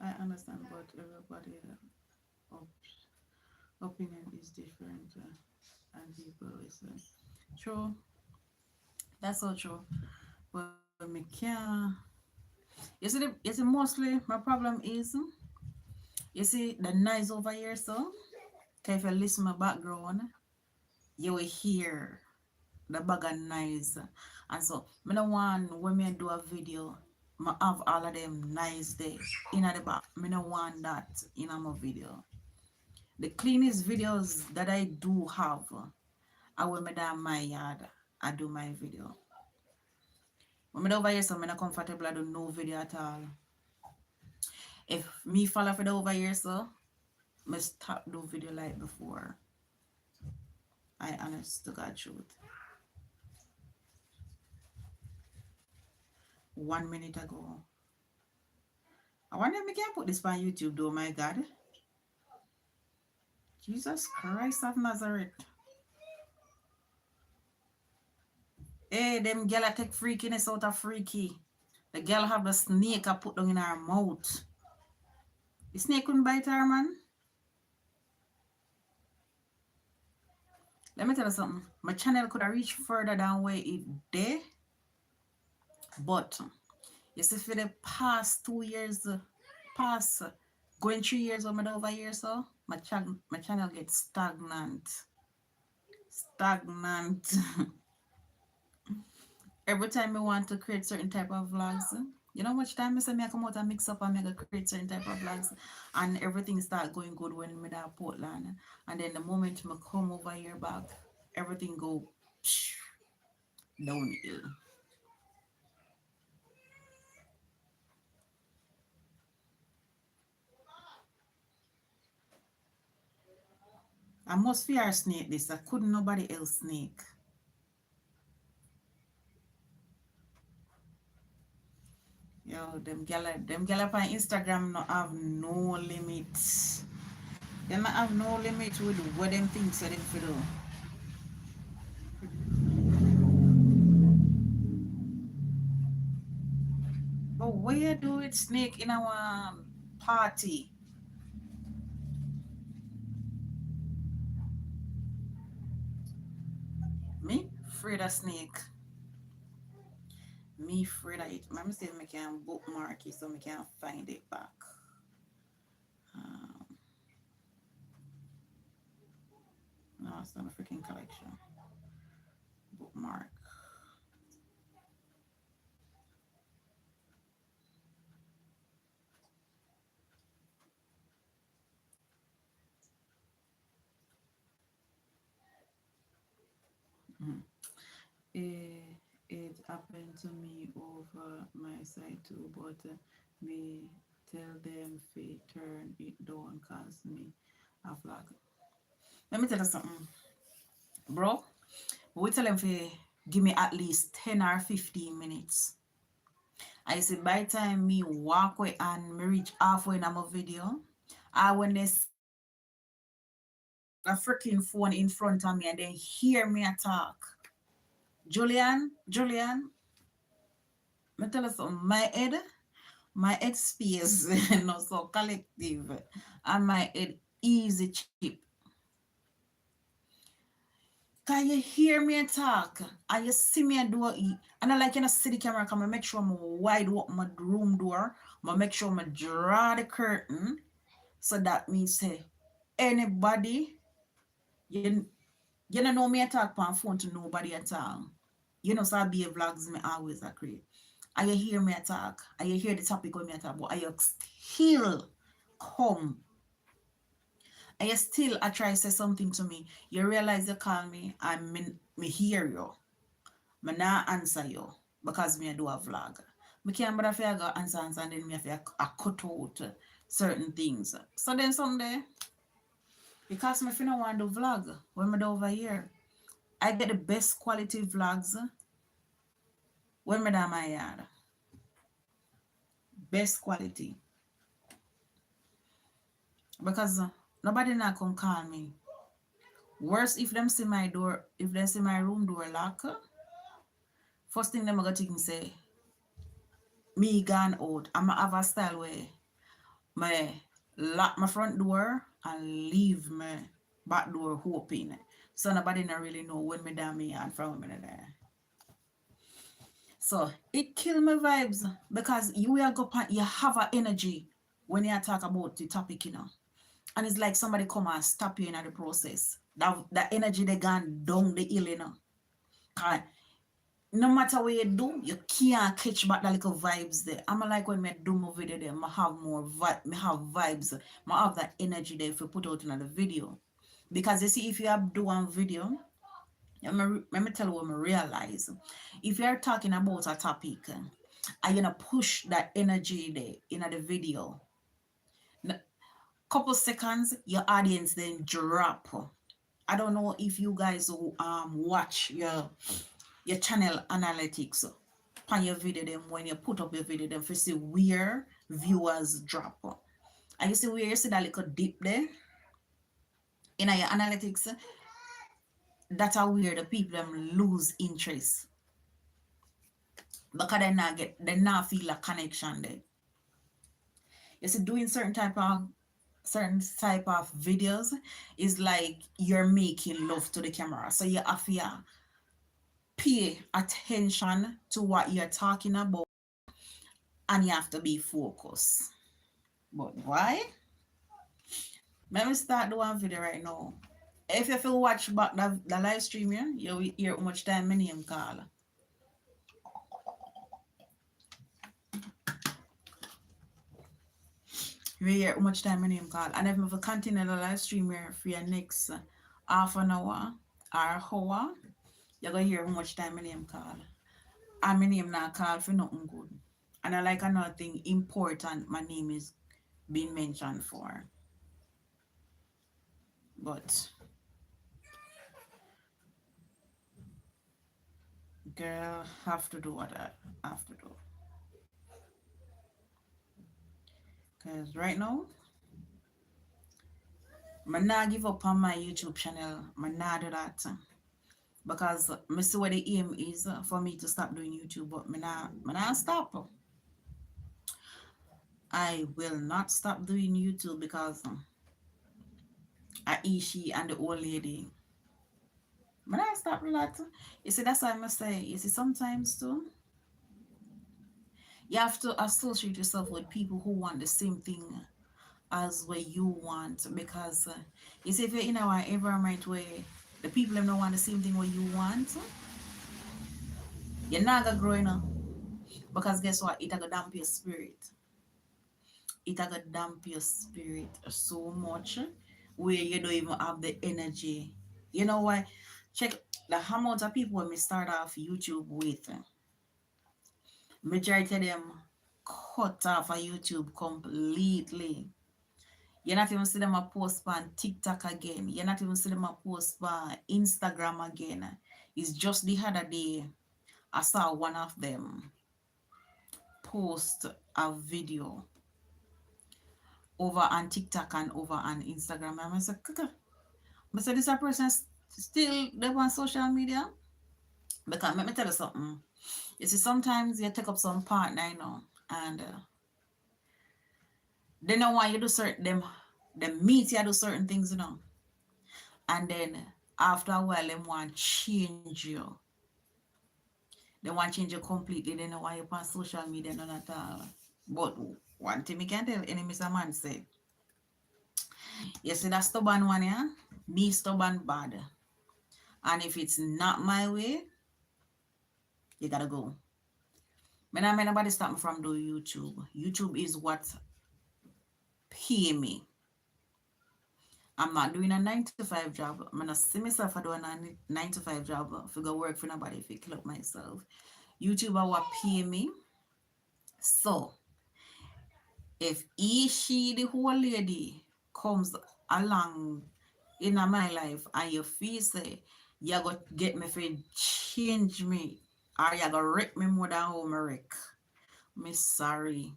A: I understand, but everybody opinion is different, and people is true. That's so true. But me can't. You see, mostly my problem is, you see the noise over here. So, if you listen to my background, you will hear the bag of noise, and so I don't want when me do a video, I have all of them nice there in the back. I don't want that in my video. The cleanest videos that I do have are when I down my yard I do my video. When I over here, so I'm not comfortable, I do no video at all. If me fall off it over here, so I stop do video like before. I honest to God truth. 1 minute ago. I wonder if I can put this on YouTube though, my God. Jesus Christ of Nazareth. Hey, them girl take freakiness out of freaky. The girl have the snake I put down in her mouth. The snake couldn't bite her, man. Let me tell you something. My channel could have reached further than where it did. But you see, for the past 2 years, going 3 years when I'm over here, so my channel gets stagnant. Every time I want to create certain type of vlogs, you know how much time I say I come out and mix up and make a create certain type of vlogs, and everything start going good when I'm at Portland, and then the moment I come over here back, everything go downhill. I must fear snake this. I couldn't nobody else snake. Yo, them gala on Instagram not have no limits. They not have no limit with what them things so them for do. But where do it snake in our party? Me afraid of snake. Me afraid of it. Mama say I can bookmark it so I can find it back. No, it's not a freaking collection. Bookmark. It happened to me over my side too, but me tell them to turn it down cause me a flag. Let me tell you something, bro. We tell them to give me at least 10 or 15 minutes. I say by the time me walk away and me reach halfway in my video, I when they a freaking phone in front of me and then hear me talk. Julian, me tell you something, my head space not so collective and my head easy chip. Can you hear me talk? And you see me do it? And I like see the camera come and make sure I'm wide open my room door. I make sure I draw the curtain. So that means say anybody you you don't know me I talk on phone to nobody at all. You know, so I be a vlogs me always a create. And you hear me talk, and you hear the topic when me talk, but you still come, and you still I try to say something to me. You realize you call me and me hear you. Me not answer you because me do a vlog. Me can't bother if I go answer and then me have to cut out certain things. So then someday, because me finna want to do vlog when me do over here, I get the best quality vlogs when me do my yard. Best quality. Because nobody not come call me. Worse if them see my door, if they see my room door lock, first thing them gonna think and say, me gone out. I'ma have a style where my lock my front door and leave my back door open. So nobody not really know when me down me and from me there. So it kill my vibes because you will go you have a energy when you talk about the topic, And it's like somebody come and stop you in the process. That energy they gone down the hill, 'Cause no matter what you do, you can't catch back the little vibes there. I'm like when me do my video there, I have more vibe, me have vibes, I have that energy there if you put out another video. Because you see, if you have do one video, let me tell you what I realize. If you're talking about a topic and you push that energy there in the video, couple seconds, your audience then drop. I don't know if you guys watch your channel analytics on your video them when you put up your video them for see where viewers drop. And you see where you see that little dip there in your analytics, that's how where the people them lose interest. Because they not feel a connection there. You see, doing certain type of videos is like you're making love to the camera. So you have to pay attention to what you're talking about and you have to be focused. But why? Let me start doing video right now. If you feel watch back the live stream here, you will hear how much time my name call. You will hear how much time my name call. And if I continue the live stream here for your next half an hour or hour, you're going to hear how much time my name call. And my name not call for nothing good. And I like another thing important my name is being mentioned for. But girl, have to do what I have to do. Because right now, I'm not give up on my YouTube channel. I'm not do that. Because I see what the aim is for me to stop doing YouTube. But I'm not stop. I will not stop doing YouTube because Aishi and the old lady. I'm not stop with that. You see, that's why I must say, you see, sometimes too, you have to associate yourself with people who want the same thing as what you want. Because you see, if you're in our environment where the people don't want the same thing what you want, you're not gonna grow up. Because guess what? It gonna damp your spirit. It gonna damp your spirit so much where you don't even have the energy. You know why? Check the amount of people when we start off YouTube with. Majority of them cut off of YouTube completely. You're not even see them a post on TikTok again. You're not even see them a post on Instagram again. It's just the other day I saw one of them post a video over on TikTok and over on Instagram. And I said, I said, this a person still there on social media? Because let me tell you something. You see, sometimes you take up some partner, and they don't want you to do certain them meet you do certain things, and then after a while they want change you. They want change you completely. They don't want you on social media none at all. But one thing we can tell any Mr. Man say, you see that stubborn one, yeah? Be stubborn bad. And if it's not my way, you gotta go. When I mean nobody stop me from doing YouTube. YouTube is what pay me. I'm not doing a 9 to 5 job. I'm gonna see myself doing a 9 to 5 job if I go work for nobody, if I kill up myself. YouTube are what pay me. So if she, the whole lady, comes along in my life and you feel say you got get me for change me or you got wreck me more than how me wreck, me sorry.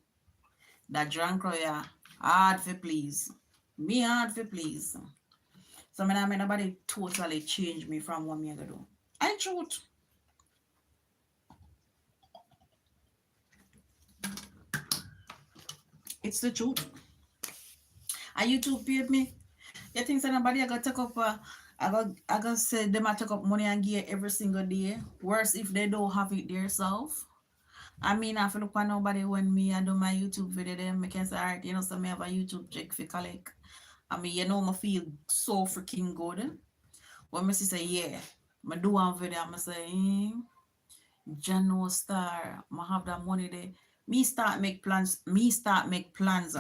A: That drunk yeah, hard for please. Me hard for please. So I mean nobody totally change me from what me I gonna do. I truth. It's the truth. And YouTube paid me. You think somebody I got take up I got say them I take up money and gear every single day. Worse if they don't have it themselves. I mean, I feel look at nobody when me I do my YouTube video, then I can say, alright, so me have a YouTube check for collect. I mean, me feel so freaking good. When me say, yeah, me do one video, I say, Jano Star, I have that money there. Me start make plans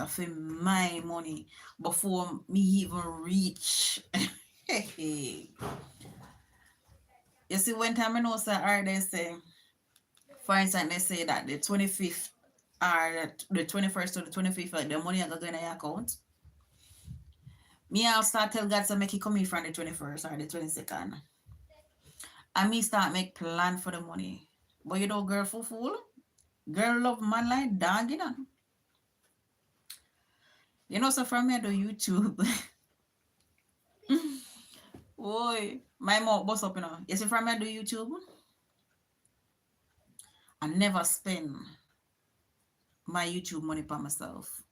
A: for my money before me even reach. You see, one time I know say, alright, they say, for instance, they say that the 25th or the 21st to the 25th, like the money I got in your account. Me, I'll start tell God to make it come in from the 21st or the 22nd. And me start make plan for the money. But you know, girl, fool. Girl love man like dog, so from me I do YouTube. Boy, my mouth bust up, You see, from me I do YouTube. I never spend my YouTube money for myself.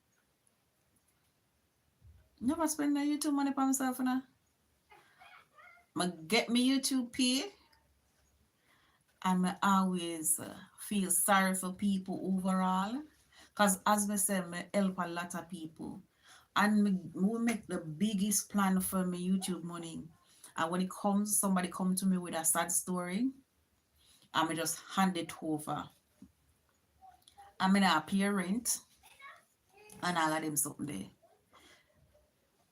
A: Never spend my YouTube money for myself, I get me YouTube pay, and I always feel sorry for people overall. Because as I said, I help a lot of people. And we make the biggest plan for my YouTube money. And when somebody comes to me with a sad story, I just hand it over. I'm in a parent and all of them something there.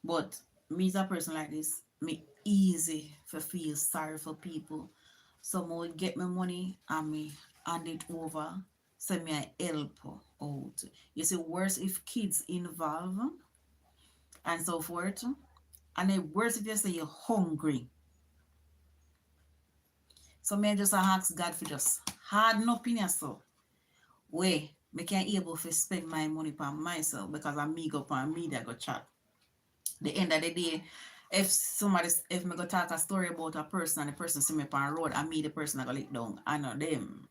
A: But me as a person like this, me easy for feel sorry for people. So I get my money and me hand it over. So me I help out. You see, worse if kids involved and so forth. And then worse if you say you're hungry. So me just ask God for just harden up in yourself. Way me can able to spend my money for myself because I'm me go upon me that go chat. The end of the day, if me go talk a story about a person and the person see me on the road and me the person I go lick down, I know them.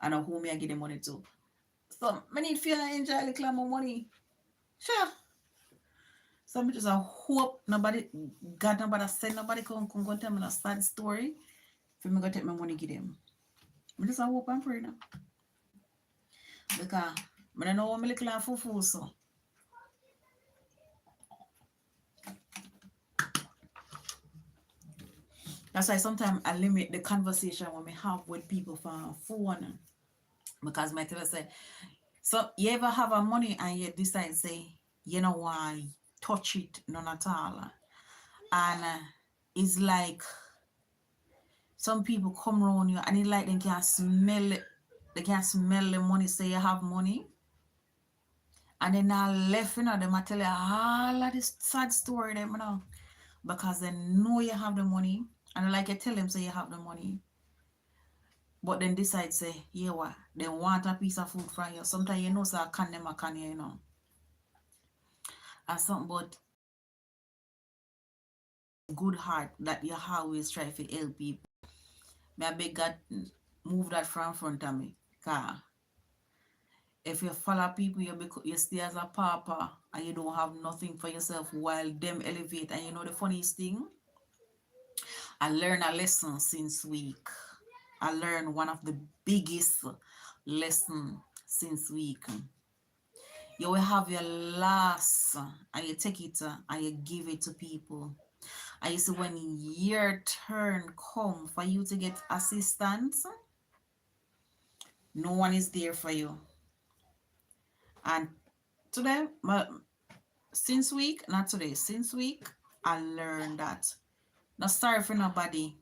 A: I know who me I give the money to. So I need feel and enjoy the claim of money. Sure. So I just hope nobody send nobody come tell me a sad story for me go take my money give them. I just hope and pray now. Because I don't know what me look like full so. That's why sometimes I limit the conversation when we have with people for phone. Because my tell say, so you ever have a money and you decide say, you know why touch it none at all. And it's like some people come around you and it's like they can smell it. They can smell the money, say you have money. And then I left, them I tell you all of this sad story them, because they know you have the money. And like I tell them, say you have the money. but then decide say, yeah what, they want a piece of food from you. Sometimes you know so I can them a can you know. And something but good heart that you always try to help people. May I beg God move that from front of me. Cause if you follow people, you stay as a papa and you don't have nothing for yourself while them elevate. And you know the funniest thing? I learned a lesson since week. I learned one of the biggest lesson since week. You will have your last and you take it and you give it to people. And you see when your turn come for you to get assistance, no one is there for you. And today, since week, not today, since week, I learned that. Not sorry for nobody.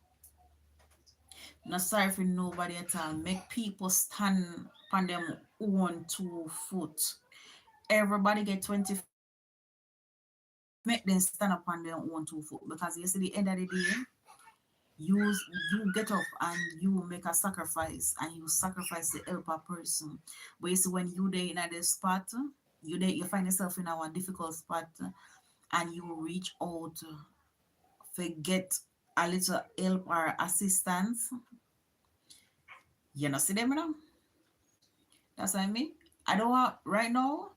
A: Not sorry for nobody at all. Make people stand on them own 2 foot. Everybody get 20. Make them stand up on their own 2 foot. Because you see, the end of the day, you get up and you make a sacrifice and you sacrifice to help a person. But you see, when you there in a spot, you find yourself in a difficult spot and you reach out to get a little help or assistance. You know, see them now? That's what I mean. I don't have right now.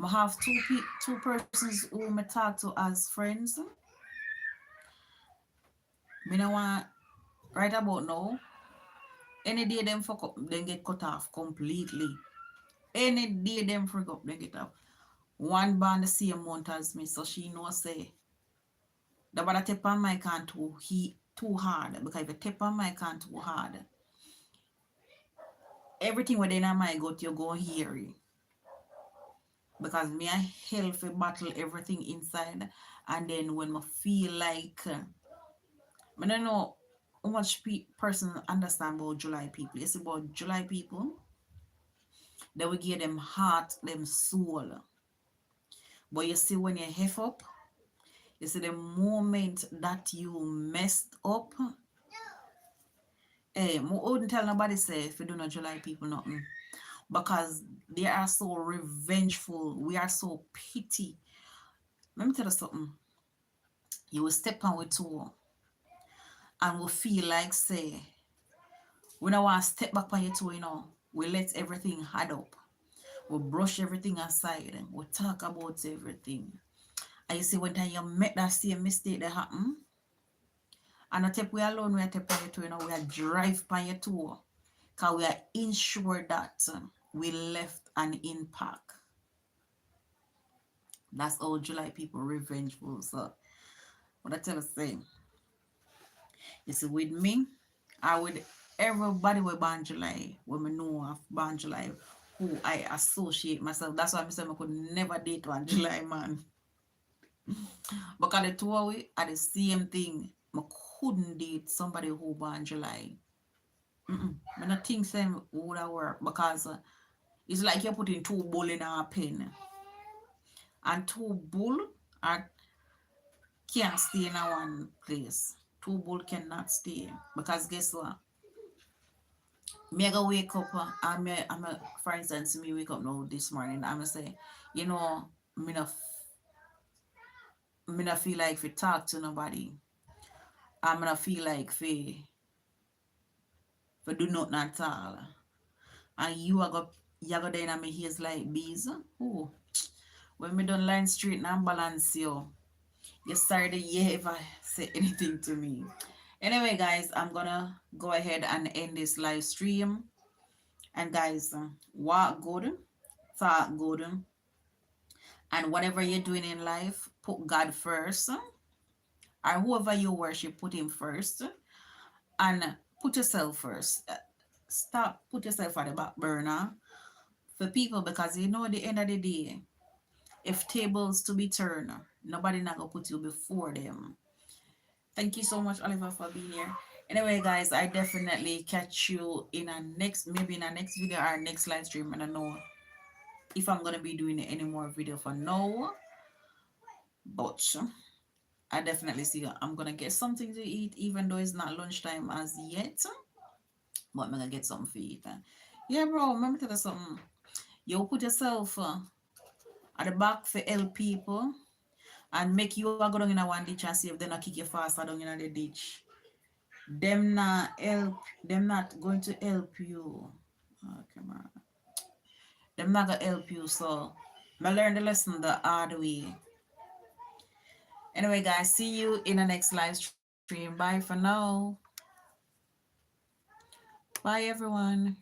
A: I have two persons who I talk to as friends. Me no want right about now. Any day them fuck up, then get cut off completely. Any day them freak up, then get off. One band the same month as me, so she know say the bad tap on my can too hard. Because if you tap on my can too hard, everything within my gut you go hear it. Because me I healthy battle everything inside, and then when I feel like I don't know how much person understand about July people. It's about July people. They will give them heart, them soul. But you see when you hef up, you see the moment that you messed up. Hey, I wouldn't tell nobody say if you do not July people nothing. Because they are so revengeful. We are so pity. Let me tell you something. You will step on with two and will feel like say we don't want to step back on your toe, you know. We let everything add up. We brush everything aside. We talk about everything. And you see when time you make that same mistake that happen, and not take we alone, we are take on your toe, you know, we are drive on your toe. Because we are ensure that we left an impact. That's all July people revengeful. So what I tell you say, you see with me, I would everybody with born July, when I know of born July, who I associate myself. That's why I said I could never date one July man. Because the two of we are the same thing. I couldn't date somebody who born July. I don't think same would have work because it's like you're putting two bull in a pen. And two bull are can't stay in a one place. Two bull cannot stay. Because guess what? Me go wake up, for instance, me wake up now this morning, I'm gonna say, you know, me not feel like to talk to nobody. I'm gonna feel like for do nothing at all. And you go there and me hears like bees. Oh, when me done line straight and balance you started you ever say anything to me. Anyway, guys, I'm gonna go ahead and end this live stream. And guys, walk good, talk good, and whatever you're doing in life, put God first, or whoever you worship, put him first, and put yourself first. Stop put yourself at the back burner for people, because you know at the end of the day, if tables to be turned, nobody not gonna put you before them. Thank you so much, Oliver, for being here. Anyway, guys, I definitely catch you in a next, maybe in a next video or next live stream. I don't know if I'm gonna be doing any more video for now, but I definitely see I'm gonna get something to eat, even though it's not lunchtime as yet. but I'm gonna get something for you. Yeah, bro, remember to tell you something. You put yourself at the back for help people and make you go down in a one ditch and see if they not kick you faster down in the ditch. Them not help, them not going to help you. Okay, man. Them not gonna help you, so I learned the lesson the hard way. Anyway, guys, see you in the next live stream. Bye for now. Bye, everyone.